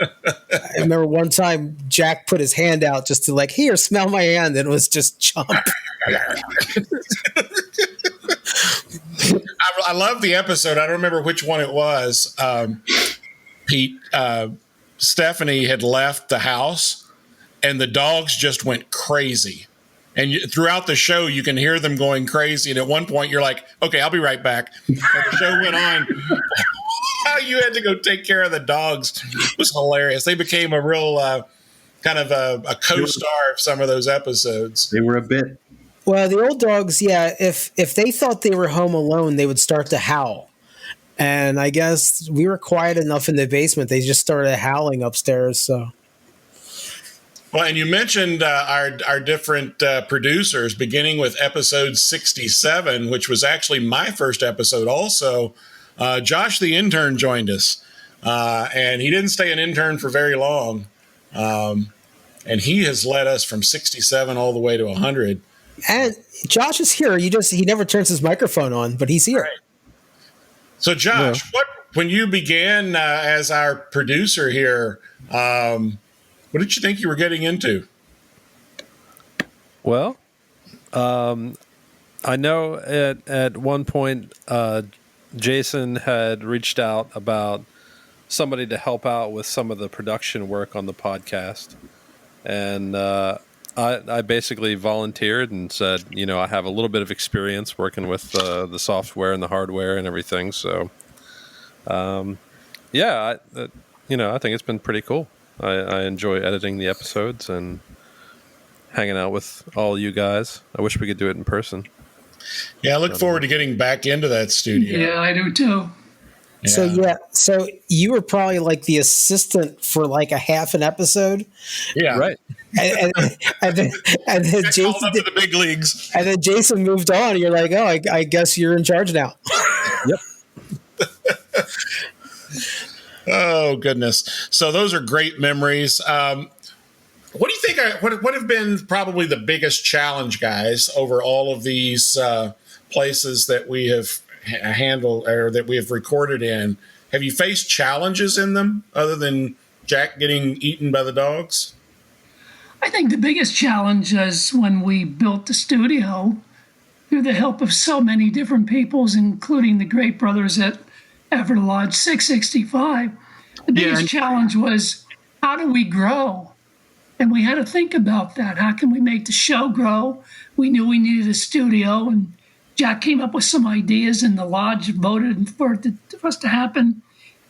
I remember one time Jack put his hand out just to like, here, smell my hand, and it was just chomp. I love the episode. I don't remember which one it was. Pete, Stephanie had left the house, and the dogs just went crazy. And throughout the show, you can hear them going crazy. And at one point, you're like, okay, I'll be right back. And the show went on. How you had to go take care of the dogs was hilarious. They became a real kind of a co-star of some of those episodes. They were a bit. Well, the old dogs, yeah, if they thought they were home alone, they would start to howl. And I guess we were quiet enough in the basement, they just started howling upstairs, so... Well, and you mentioned our different producers, beginning with episode 67, which was actually my first episode also. Josh, the intern, joined us, and he didn't stay an intern for very long. And he has led us from 67 all the way to 100. And Josh is here. He never turns his microphone on, but he's here. Right. So, Josh, when you began as our producer here, what did you think you were getting into? Well, I know at one point Jason had reached out about somebody to help out with some of the production work on the podcast, and I basically volunteered and said, I have a little bit of experience working with the software and the hardware and everything. So, I think it's been pretty cool. I enjoy editing the episodes and hanging out with all you guys. I wish we could do it in person. Yeah, I look forward to getting back into that studio. Yeah, I do too. Yeah. So you were probably like the assistant for like a half an episode. Yeah, right. And then Jason called up to the big leagues. And then Jason moved on. You're like, oh, I guess you're in charge now. Yep. Oh goodness! So those are great memories. What do you think? What have been probably the biggest challenge, guys, over all of these places that we have handled or that we have recorded in? Have you faced challenges in them other than Jack getting eaten by the dogs? I think the biggest challenge is when we built the studio through the help of so many different peoples, including the great brothers at Everett Lodge 665. The biggest challenge was, how do we grow? And we had to think about that. How can we make the show grow? We knew we needed a studio, and Jack came up with some ideas, and the lodge voted for us to happen.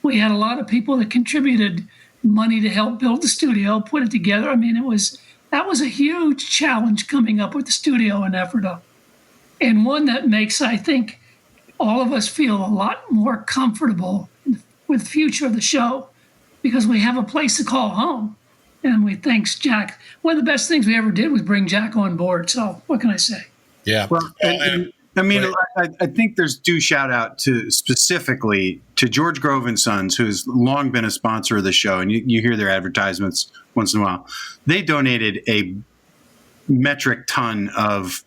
We had a lot of people that contributed money to help build the studio, put it together. I mean, that was a huge challenge coming up with the studio in Ephrata, and one that makes, I think, all of us feel a lot more comfortable with the future of the show because we have a place to call home. And we thanks Jack. One of the best things we ever did was bring Jack on board. So what can I say? Yeah. Well, I think there's due shout out to specifically to George Grove and Sons, who's long been a sponsor of the show, and you hear their advertisements once in a while. They donated a metric ton of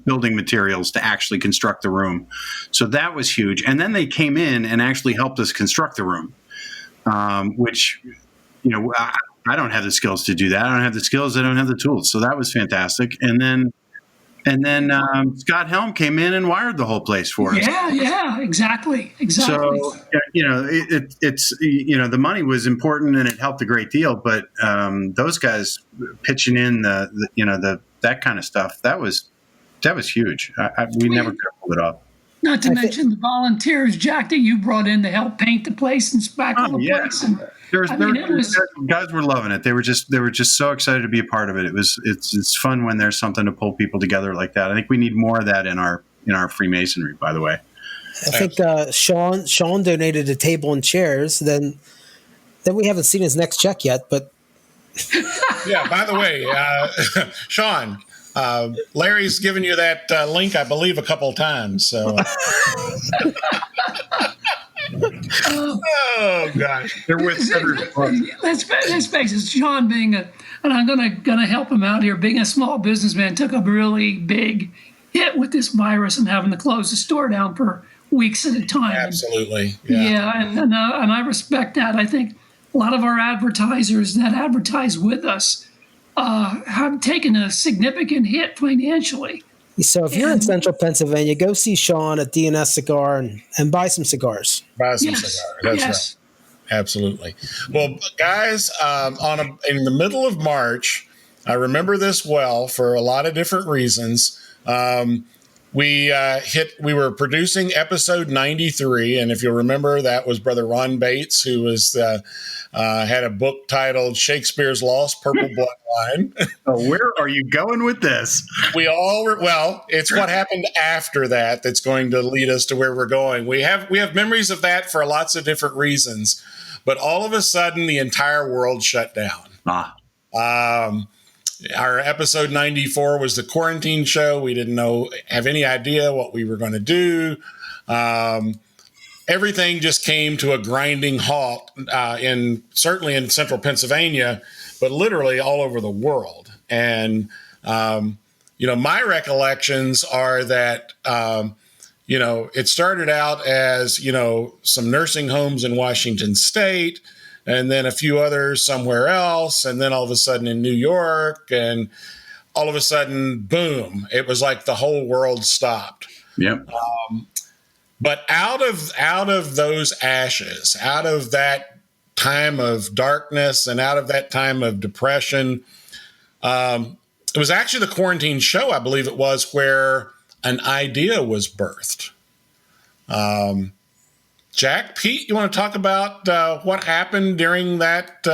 building materials to actually construct the room, so that was huge. And then they came in and actually helped us construct the room, which I don't have the skills to do that. I don't have the skills. I don't have the tools. So that was fantastic. And then Scott Helm came in and wired the whole place for us. Yeah, exactly. So it's the money was important and it helped a great deal. But those guys pitching in that kind of stuff, that was huge. We never could have pulled it off. Not to mention the volunteers, Jack, that you brought in to help paint the place and spackle the place. And guys were loving it. They were just so excited to be a part of it. It's fun when there's something to pull people together like that. I think we need more of that in our Freemasonry, by the way. I think Sean donated a table and chairs. Then we haven't seen his next check yet, but yeah. By the way, Sean. Larry's given you that link, I believe, a couple of times. So, oh gosh, they're with. Let's face it, Sean being and I'm gonna help him out here. Being a small businessman, took a really big hit with this virus and having to close the store down for weeks at a time. Absolutely, and I respect that. I think a lot of our advertisers that advertise with us have taken a significant hit financially. So if you're in central Pennsylvania, go see Sean at DNS Cigar and buy some cigars. Buy some cigars. That's right. Absolutely. Well, guys, in the middle of March, I remember this well for a lot of different reasons. We were producing episode 93, and if you'll remember, that was Brother Ron Bates, who was had a book titled Shakespeare's Lost Purple Bloodline. Oh, where are you going with this? We all were, well, it's what happened after that that's going to lead us to where we're going. We have memories of that for lots of different reasons, but all of a sudden the entire world shut down. Our episode 94 was the quarantine show. We didn't have any idea what we were going to do. Everything just came to a grinding halt, certainly in central Pennsylvania, but literally all over the world. And, my recollections are that, it started out as, some nursing homes in Washington State, and then a few others somewhere else, and then all of a sudden in New York. And all of a sudden, boom, it was like the whole world stopped. Yep. But out of those ashes, out of that time of darkness and out of that time of depression, it was actually the quarantine show, I believe it was, where an idea was birthed. Jack, Pete, you want to talk about what happened during that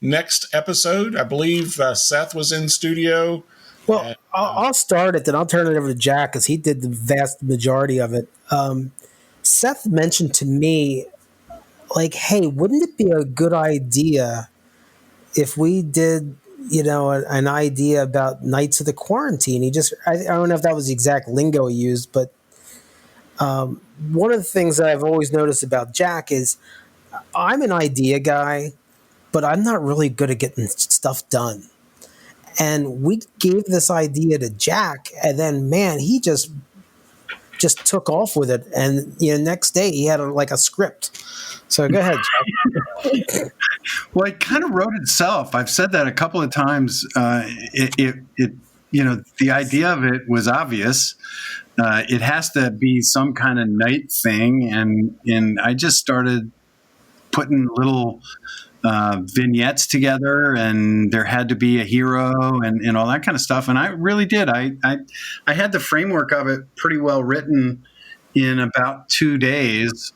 next episode? I believe Seth was in studio. Well, I'll start it, then I'll turn it over to Jack because he did the vast majority of it. Seth mentioned to me, like, hey, wouldn't it be a good idea if we did, an idea about Nights of the Quarantine? I don't know if that was the exact lingo he used, but one of the things that I've always noticed about Jack is I'm an idea guy, but I'm not really good at getting stuff done. And we gave this idea to Jack, and then, man, he just took off with it. And next day he had a script. So go ahead, Jack. Well, it kind of wrote itself. I've said that a couple of times. The idea of it was obvious. It has to be some kind of night thing, and I just started putting little vignettes together, and there had to be a hero and all that kind of stuff. And I really did. I had the framework of it pretty well written in about 2 days,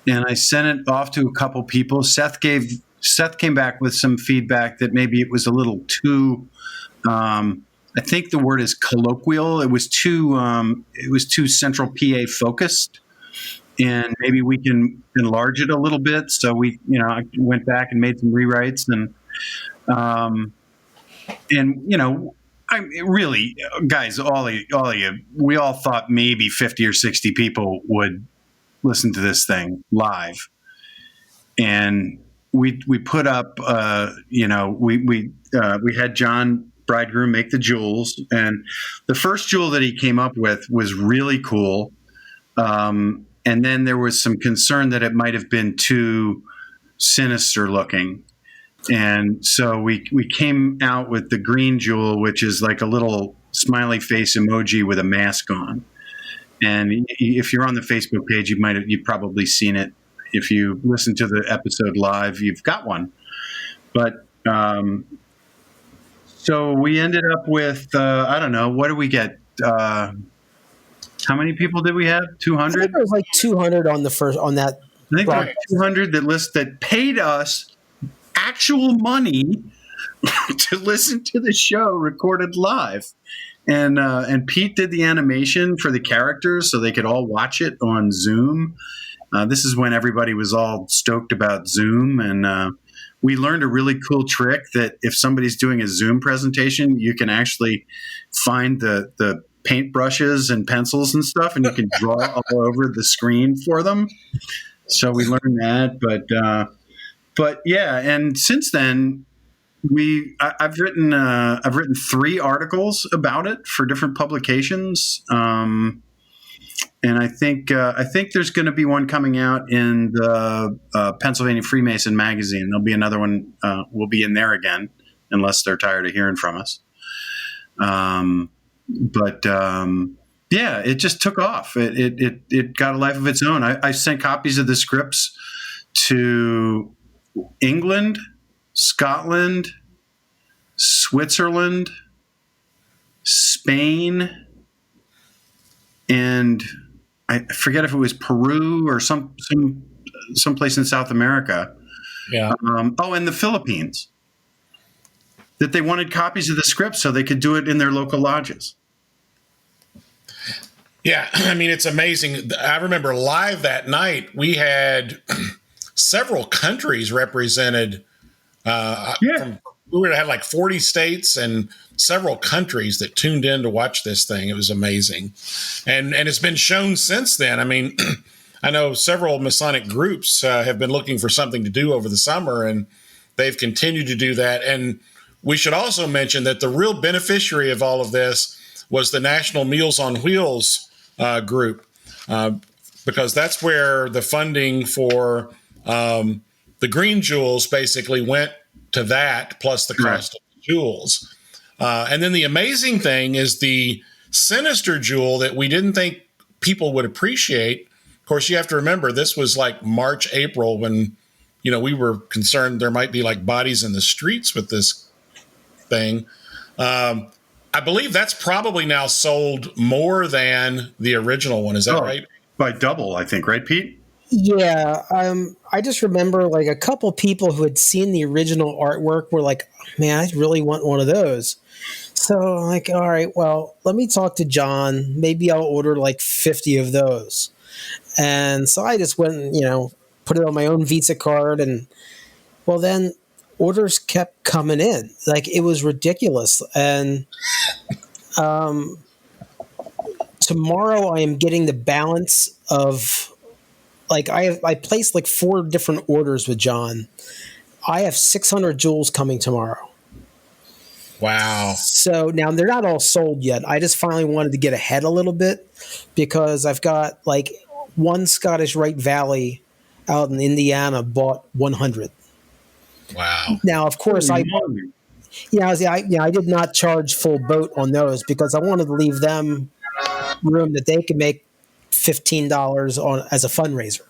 and I sent it off to a couple people. Seth came back with some feedback that maybe it was a little too, I think the word is colloquial. It was too Central PA focused, and maybe we can enlarge it a little bit. So I went back and made some rewrites, really, guys, all of you, we all thought maybe 50 or 60 people would listen to this thing live, and we put up, we had John Bridegroom make the jewels, and the first jewel that he came up with was really cool. And then there was some concern that it might have been too sinister looking. And so we came out with the green jewel, which is like a little smiley face emoji with a mask on. And if you're on the Facebook page, you've probably seen it. If you listen to the episode live, you've got one. But so we ended up with, I don't know, what did we get? How many people did we have? 200? I think it was like 200 on that. I think there were 200 that paid us actual money to listen to the show recorded live. And Pete did the animation for the characters so they could all watch it on Zoom. This is when everybody was all stoked about Zoom, and we learned a really cool trick that if somebody's doing a Zoom presentation, you can actually find the paintbrushes and pencils and stuff, and you can draw all over the screen for them. So we learned that, but yeah. And since then, I've written 3 articles about it for different publications. And I think there's going to be one coming out in the Pennsylvania Freemason magazine. There'll be another one. We'll be in there again, unless they're tired of hearing from us. Yeah, it just took off. It got a life of its own. I sent copies of the scripts to England, Scotland, Switzerland, Spain, and I forget if it was Peru or some place in South America. Yeah. And the Philippines. That they wanted copies of the script so they could do it in their local lodges. Yeah, I mean, it's amazing. I remember live that night, we had several countries represented. We had like 40 states and several countries that tuned in to watch this thing. It was amazing. And it's been shown since then. I mean, I know several Masonic groups have been looking for something to do over the summer, and they've continued to do that. And we should also mention that the real beneficiary of all of this was the National Meals on Wheels group, because that's where the funding for the green jewels basically went to that, plus the cost of the jewels. And then the amazing thing is the sinister jewel that we didn't think people would appreciate. Of course, you have to remember this was like March, April when, we were concerned there might be like bodies in the streets with this thing. I believe that's probably now sold more than the original one. Is that right? By double, I think, right, Pete? Yeah. I just remember like a couple people who had seen the original artwork were like, man, I really want one of those. So I'm like, all right, well, let me talk to John. Maybe I'll order like 50 of those. And so I just went and, put it on my own Visa card. And well, then orders kept coming in. Like it was ridiculous. And tomorrow I am getting the balance of like I placed like 4 different orders with John. I have 600 jewels coming tomorrow. Wow. So now they're not all sold yet. I just finally wanted to get ahead a little bit because I've got like one Scottish Rite Valley out in Indiana bought 100. Wow. Now, of course, I did not charge full boat on those because I wanted to leave them room that they could make $15 on as a fundraiser.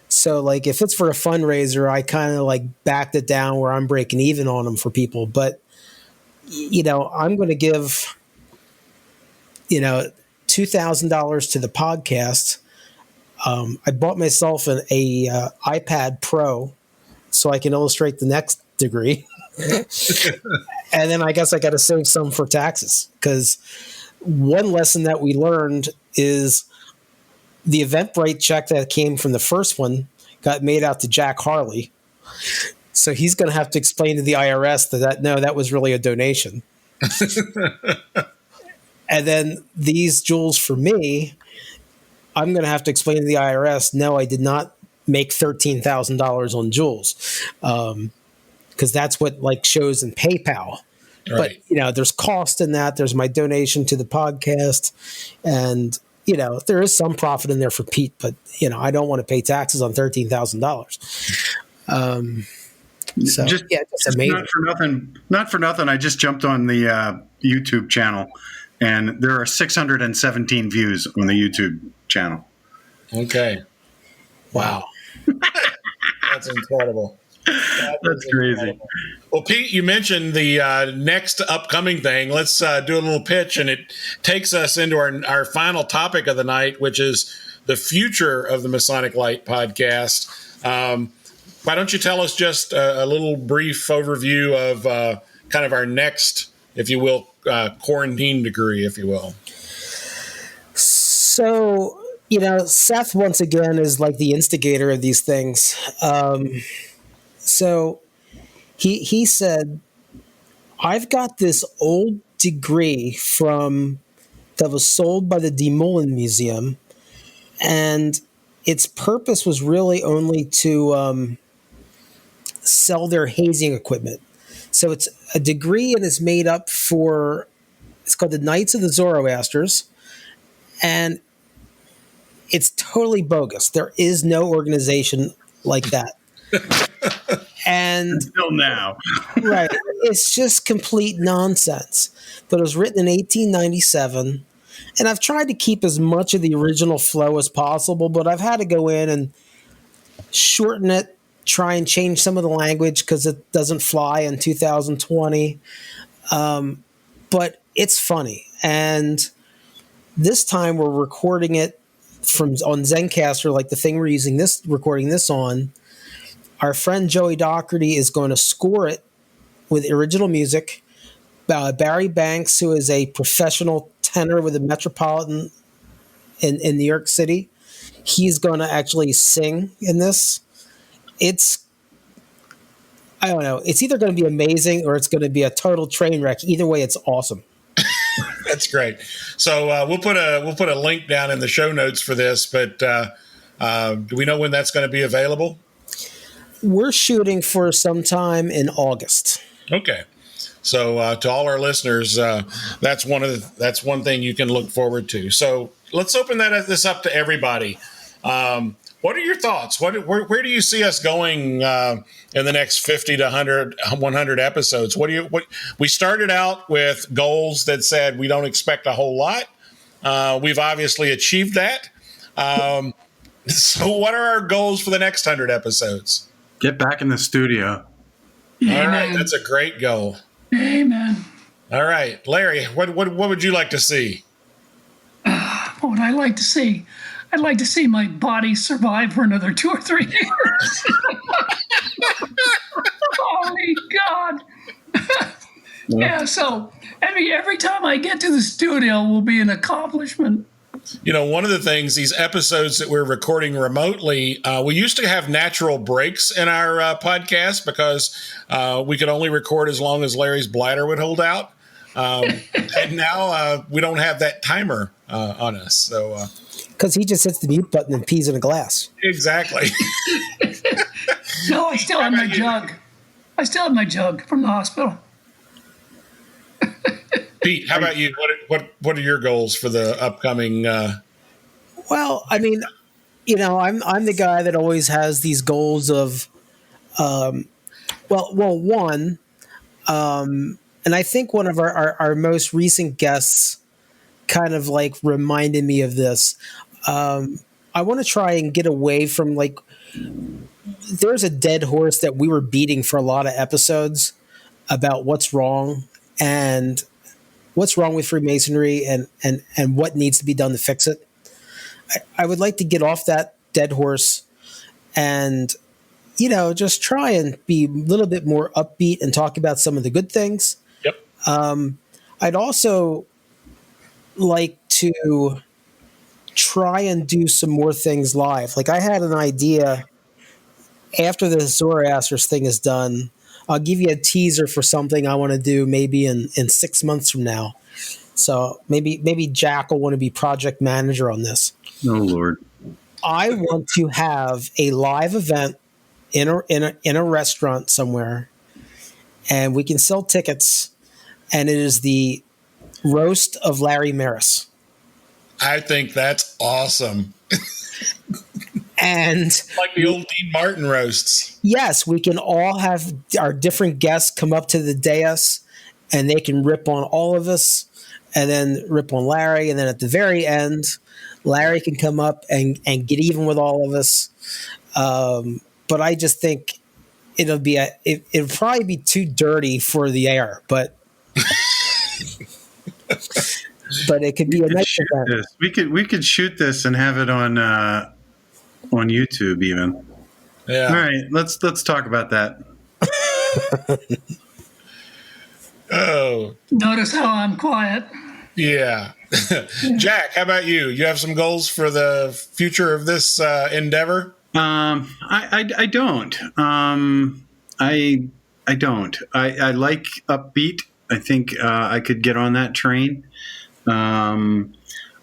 So like if it's for a fundraiser, I kind of like backed it down where I'm breaking even on them for people. But, I'm going to give, $2,000 to the podcast. I bought myself an iPad Pro so I can illustrate the next degree. And then I guess I got to save some for taxes because one lesson that we learned is the Eventbrite check that came from the first one got made out to Jack Harley. So he's going to have to explain to the IRS that was really a donation. And then these jewels for me, I'm going to have to explain to the IRS, no, I did not make $13,000 on jewels. Because that's what like shows in PayPal. Right. But, there's cost in that. There's my donation to the podcast. And, there is some profit in there for Pete, but, I don't want to pay taxes on $13,000. So, it's amazing. Not for nothing. I just jumped on the YouTube channel, and there are 617 views on the YouTube channel. Okay. Wow. That's incredible. That's crazy. Well, Pete, you mentioned the next upcoming thing. Let's do a little pitch, and it takes us into our final topic of the night, which is the future of the Masonic Lite podcast. Why don't you tell us just a little brief overview of kind of our next, if you will, quarantine degree, if you will? So, Seth, once again, is like the instigator of these things. So he said, I've got this old degree that was sold by the De Moulin Museum, and its purpose was really only to sell their hazing equipment. So it's a degree and it's made up for, it's called the Knights of the Zoroasters, and it's totally bogus. There is no organization like that. And until now. Right. It's just complete nonsense. But it was written in 1897. And I've tried to keep as much of the original flow as possible, but I've had to go in and shorten it, try and change some of the language because it doesn't fly in 2020. But it's funny. And this time we're recording it on Zencaster, like the thing we're recording this on. Our friend Joey Doherty is going to score it with original music. Barry Banks, who is a professional tenor with the Metropolitan in New York City, he's going to actually sing in this. I don't know. It's either going to be amazing or it's going to be a total train wreck. Either way, it's awesome. That's great. So we'll put a link down in the show notes for this. But do we know when that's going to be available? We're shooting for sometime in August. Okay. So to all our listeners, that's one thing you can look forward to. So let's open this up to everybody. What are your thoughts? Where do you see us going in the next 50 to 100 episodes? We started out with goals that said we don't expect a whole lot. We've obviously achieved that. So what are our goals for the next 100 episodes? Get back in the studio. All right, that's a great goal. Amen. All right, Larry, what would you like to see? What would I like to see? I'd like to see my body survive for another 2 or 3 years. Holy God. Yeah, so every time I get to the studio will be an accomplishment. You know, one of the things, these episodes that we're recording remotely, we used to have natural breaks in our podcast because we could only record as long as Larry's bladder would hold out. And now we don't have that timer on us. So because he just hits the mute button and pees in a glass. Exactly. No, I still have my jug. I still have my jug from the hospital. Pete, how about you? What are your goals for the upcoming? Well, I mean, you know, I'm the guy that always has these goals of, and I think one of our most recent guests kind of like reminded me of this. I want to try and get away from there's a dead horse that we were beating for a lot of episodes about what's wrong with Freemasonry and what needs to be done to fix it. I would like to get off that dead horse and, you know, just try and be a little bit more upbeat and talk about some of the good things. Yep. I'd also like to try and do some more things live. Like I had an idea after the Zoroasters thing is done. I'll give you a teaser for something I want to do maybe in 6 months from now. So maybe Jack will want to be project manager on this. Oh Lord. I want to have a live event in a restaurant somewhere, and we can sell tickets, and it is the roast of Larry Merris. I think that's awesome. And like the old Dean Martin roasts. Yes, we can all have our different guests come up to the dais, and they can rip on all of us, and then rip on Larry, and then at the very end, Larry can come up and get even with all of us. But I just think it'll probably be too dirty for the air, but but it could be a nice event. We could shoot this and have it on YouTube even. Yeah. All right, let's talk about that. Oh. Notice how I'm quiet. Yeah. Jack, how about you? You have some goals for the future of this endeavor? I don't. I don't. I like upbeat. I think I could get on that train. I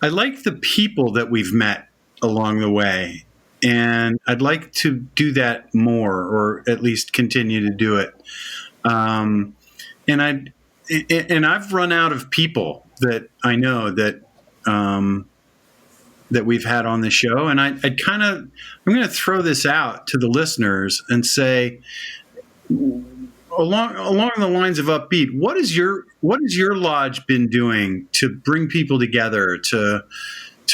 like the people that we've met along the way, and I'd like to do that more, or at least continue to do it. And I've run out of people that I know that that we've had on the show, and I'm going to throw this out to the listeners and say, along the lines of upbeat, what is your lodge been doing to bring people together to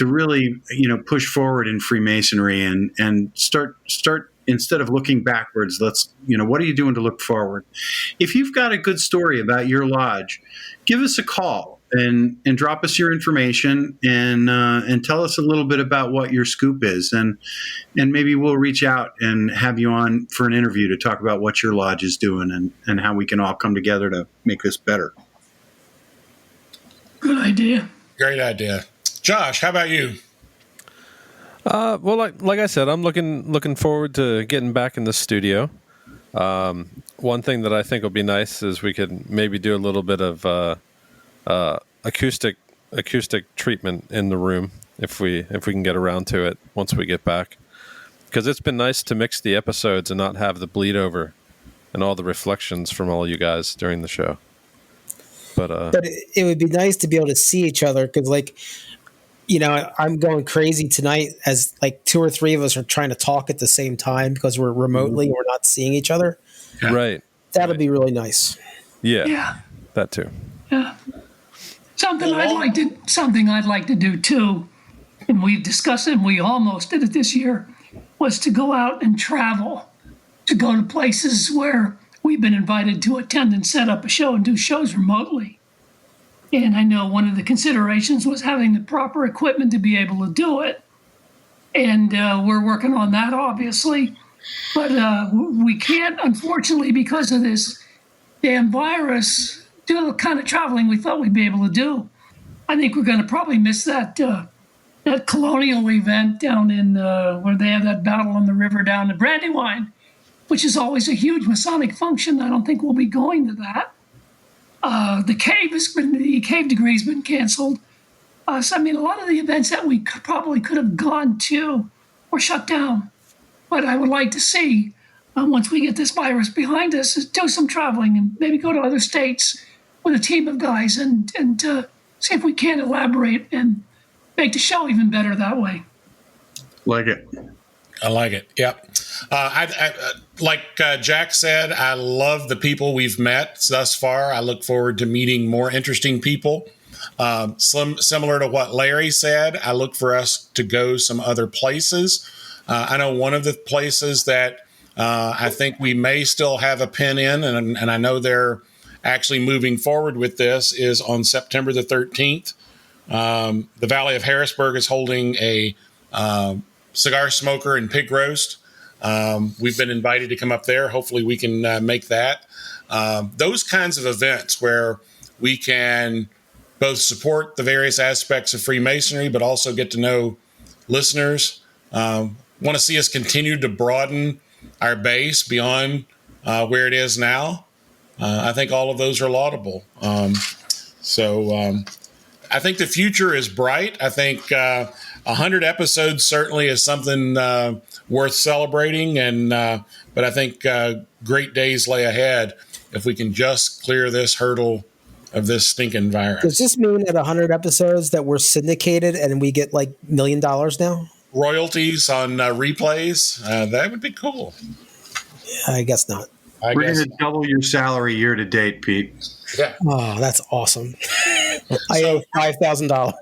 really, you know, push forward in Freemasonry and start instead of looking backwards, what are you doing to look forward? If you've got a good story about your lodge, give us a call and drop us your information and tell us a little bit about what your scoop is, and maybe we'll reach out and have you on for an interview to talk about what your lodge is doing and how we can all come together to make this better. Good idea. Great idea. Josh, how about you? Well, like I said, I'm looking forward to getting back in the studio. One thing that I think will be nice is we could maybe do a little bit of acoustic treatment in the room if we can get around to it once we get back, because it's been nice to mix the episodes and not have the bleed over and all the reflections from all you guys during the show. But it would be nice to be able to see each other, because like I'm going crazy tonight as like 2 or 3 of us are trying to talk at the same time because we're remotely, we're not seeing each other. Right. That'll be really nice. Yeah. Yeah. That too. Yeah. Something I'd like to do too, and we've discussed it and we almost did it this year, was to go out and travel, to go to places where we've been invited to attend and set up a show and do shows remotely. And I know one of the considerations was having the proper equipment to be able to do it. And we're working on that, obviously. But we can't, unfortunately, because of this damn virus, do the kind of traveling we thought we'd be able to do. I think we're going to probably miss that colonial event down in where they have that battle on the river down in Brandywine, which is always a huge Masonic function. I don't think we'll be going to that. The cave degree has been canceled. So, I mean, a lot of the events that we probably could have gone to were shut down. But I would like to see, once we get this virus behind us, is do some traveling and maybe go to other states with a team of guys and see if we can elaborate and make the show even better that way. Like it. I like it. Yep. Like Jack said, I love the people we've met thus far. I look forward to meeting more interesting people. Similar to what Larry said, I look for us to go some other places. I know one of the places that I think we may still have a pin in, and I know they're actually moving forward with this, is on September the 13th. The Valley of Harrisburg is holding a cigar smoker and pig roast. We've been invited to come up there. Hopefully we can make that. Those kinds of events where we can both support the various aspects of Freemasonry, but also get to know listeners. Want to see us continue to broaden our base beyond where it is now. I think all of those are laudable. So I think the future is bright. I think 100 episodes certainly is something worth celebrating, but I think great days lay ahead if we can just clear this hurdle of this stinking virus. Does this mean at 100 episodes that we're syndicated and we get like $1 million now? Royalties on replays? That would be cool. I guess not. We're going to double your salary year to date, Pete. Yeah. Oh, that's awesome. I owe $5,000.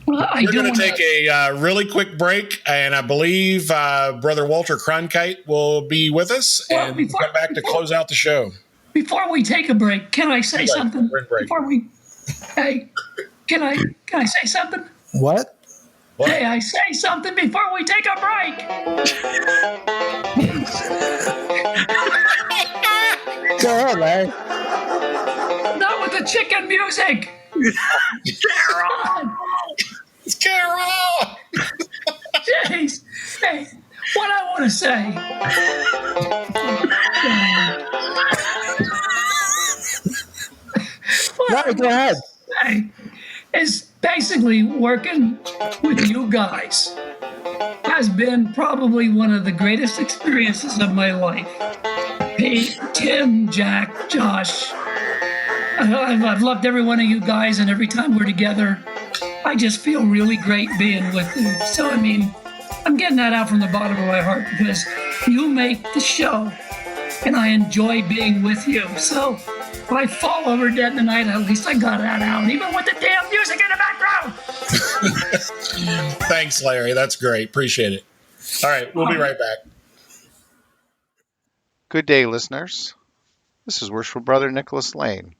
We're going to take a really quick break, and I believe Brother Walter Cronkite will be with us, and we'll come back to close out the show. Before we take a break, can I say something? Hey, can I say something? What? Hey, I say something before we take a break. Go ahead, Larry. Not with the chicken music. Carol! Jeez. Hey, what I want to say. Larry, go ahead. Hey, is basically working with you guys has been probably one of the greatest experiences of my life. Pete, Tim, Jack, Josh. I've loved every one of you guys, and every time we're together, I just feel really great being with you. So, I mean, I'm getting that out from the bottom of my heart because you make the show, and I enjoy being with you. So, if I fall over dead tonight, at least I got that out, even with the damn music in the background. Thanks, Larry. That's great. Appreciate it. All right, we'll be right back. Good day, listeners. This is Worshipful Brother Nicholas Lane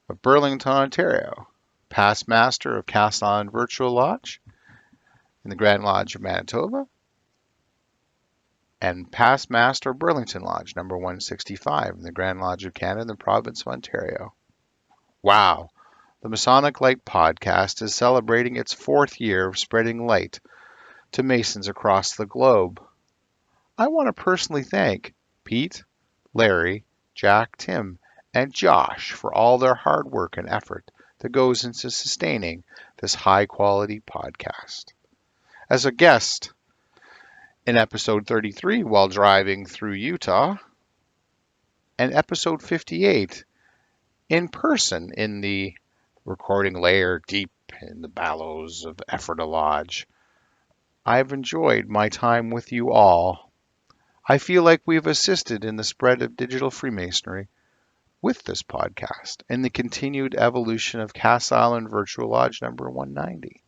of Burlington, Ontario, past master of Cast Island Virtual Lodge in the Grand Lodge of Manitoba, and past master of Burlington Lodge, number 165 in the Grand Lodge of Canada in the province of Ontario. Wow, the Masonic Lite podcast is celebrating its 4th year of spreading light to Masons across the globe. I want to personally thank Pete, Larry, Jack, Tim, and Josh for all their hard work and effort that goes into sustaining this high-quality podcast. As a guest in episode 33 while driving through Utah, and episode 58 in person in the recording lair deep in the bellows of Ephrata Lodge. I've enjoyed my time with you all. I feel like we've assisted in the spread of digital Freemasonry with this podcast and the continued evolution of Cass Island Virtual Lodge number 190.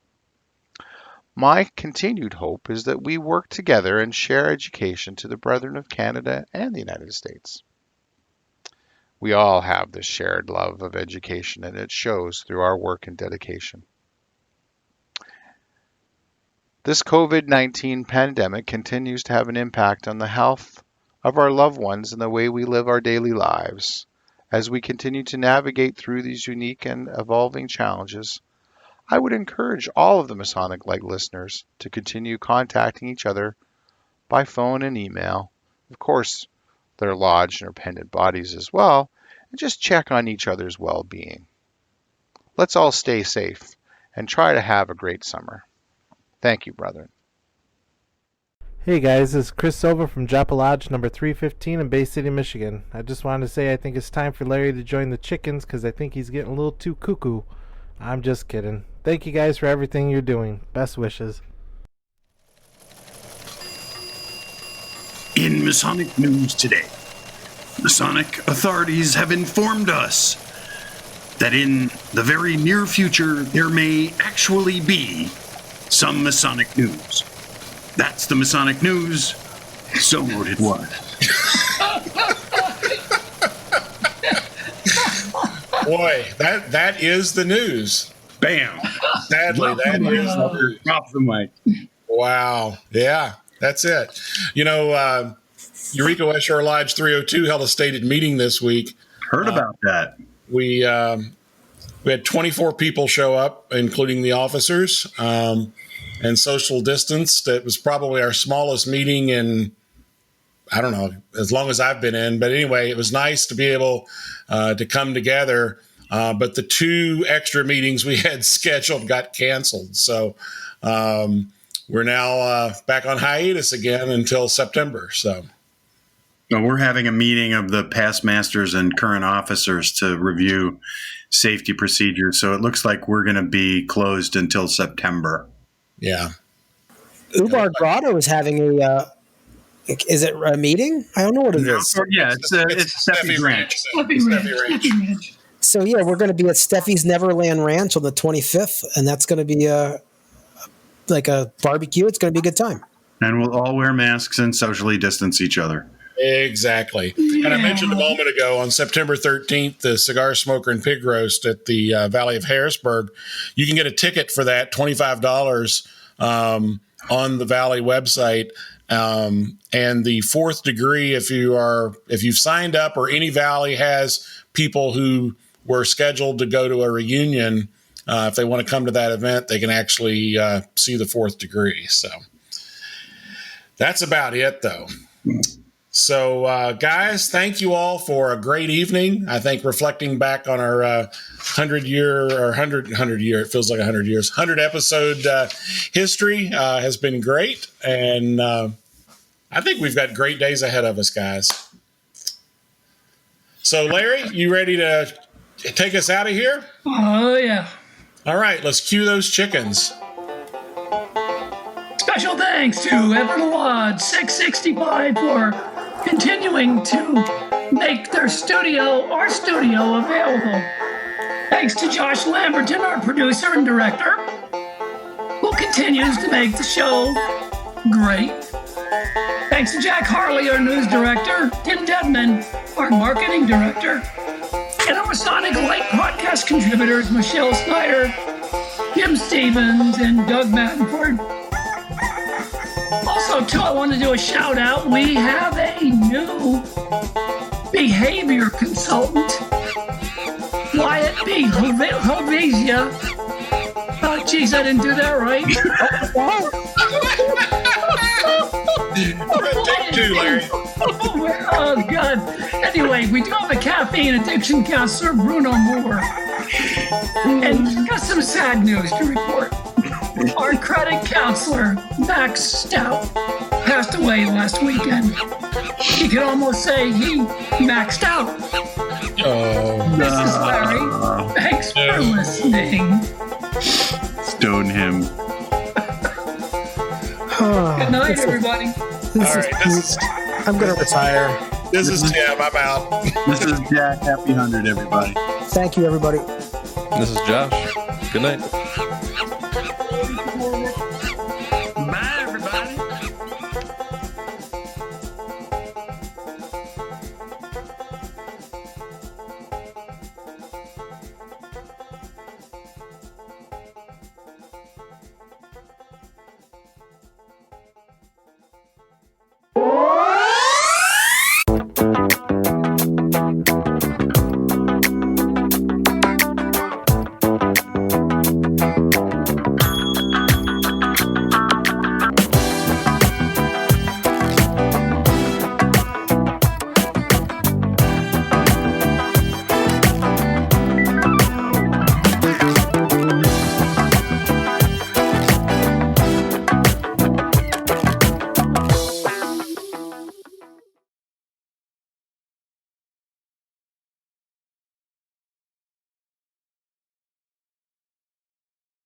My continued hope is that we work together and share education to the brethren of Canada and the United States. We all have this shared love of education, and it shows through our work and dedication. This COVID-19 pandemic continues to have an impact on the health of our loved ones and the way we live our daily lives. As we continue to navigate through these unique and evolving challenges, I would encourage all of the Masonic Lite listeners to continue contacting each other by phone and email, of course, their lodge and appendant bodies as well, and just check on each other's well-being. Let's all stay safe and try to have a great summer. Thank you, brethren. Hey guys, this is Chris Silva from Joppa Lodge number 315 in Bay City, Michigan. I just wanted to say I think it's time for Larry to join the chickens because I think he's getting a little too cuckoo. I'm just kidding. Thank you guys for everything you're doing. Best wishes. In Masonic news today, Masonic authorities have informed us that in the very near future there may actually be some Masonic news. That's the Masonic news. So noted one. Boy, that is the news. Bam. Sadly, that is the news. Drop the mic. Wow. Yeah, that's it. You know, Eureka West Shore Lodge 302 held a stated meeting this week. Heard about that. We had 24 people show up, including the officers, and social distance. That was probably our smallest meeting in, I don't know, as long as I've been in. But anyway, it was nice to be able to come together. But the 2 extra meetings we had scheduled got canceled. So we're now back on hiatus again until September. So we're having a meeting of the past masters and current officers to review safety procedures. So it looks like we're going to be closed until September. Yeah. Ubar Grotto is having a, is it a meeting? I don't know what it is. Yeah, it's Steffi's Ranch. Steffi Ranch. So yeah, we're going to be at Steffi's Neverland Ranch on the 25th, and that's going to be like a barbecue. It's going to be a good time. And we'll all wear masks and socially distance each other. Exactly. And I mentioned a moment ago on September 13th, the Cigar Smoker and Pig Roast at the Valley of Harrisburg. You can get a ticket for that, $25 on the Valley website. And the 4th degree, if you've signed up, or any Valley has people who were scheduled to go to a reunion, if they want to come to that event, they can actually see the 4th degree. So that's about it, though. So, guys, thank you all for a great evening. I think reflecting back on our 100 episode history has been great. And I think we've got great days ahead of us, guys. So, Larry, you ready to take us out of here? Oh, yeah. All right, let's cue those chickens. Special thanks to Ephrata Lodge 665 for continuing to make our studio available. Thanks to Josh Lamberton, our producer and director, who continues to make the show great. Thanks to Jack Harley, our news director, Tim Dedman, our marketing director, and our Masonic Lite podcast contributors, Michelle Snyder, Jim Stevens, and Doug Mattenford. Also, too, I want to do a shout out. We have a new behavior consultant, Wyatt B. Hovasia. Oh, geez, I didn't do that right. Take 2, Larry. Oh, God. Anyway, we do have a caffeine addiction counselor, Bruno Moore. And got some sad news to report. Our credit counselor, Max Stout, passed away last weekend. You could almost say he maxed out. This is Larry. Thanks for listening. Stone him. Good night, everybody. I'm going to retire. This is Tim. I'm out. This is Jack. Happy 100, everybody. Thank you, everybody. This is Josh. Good night.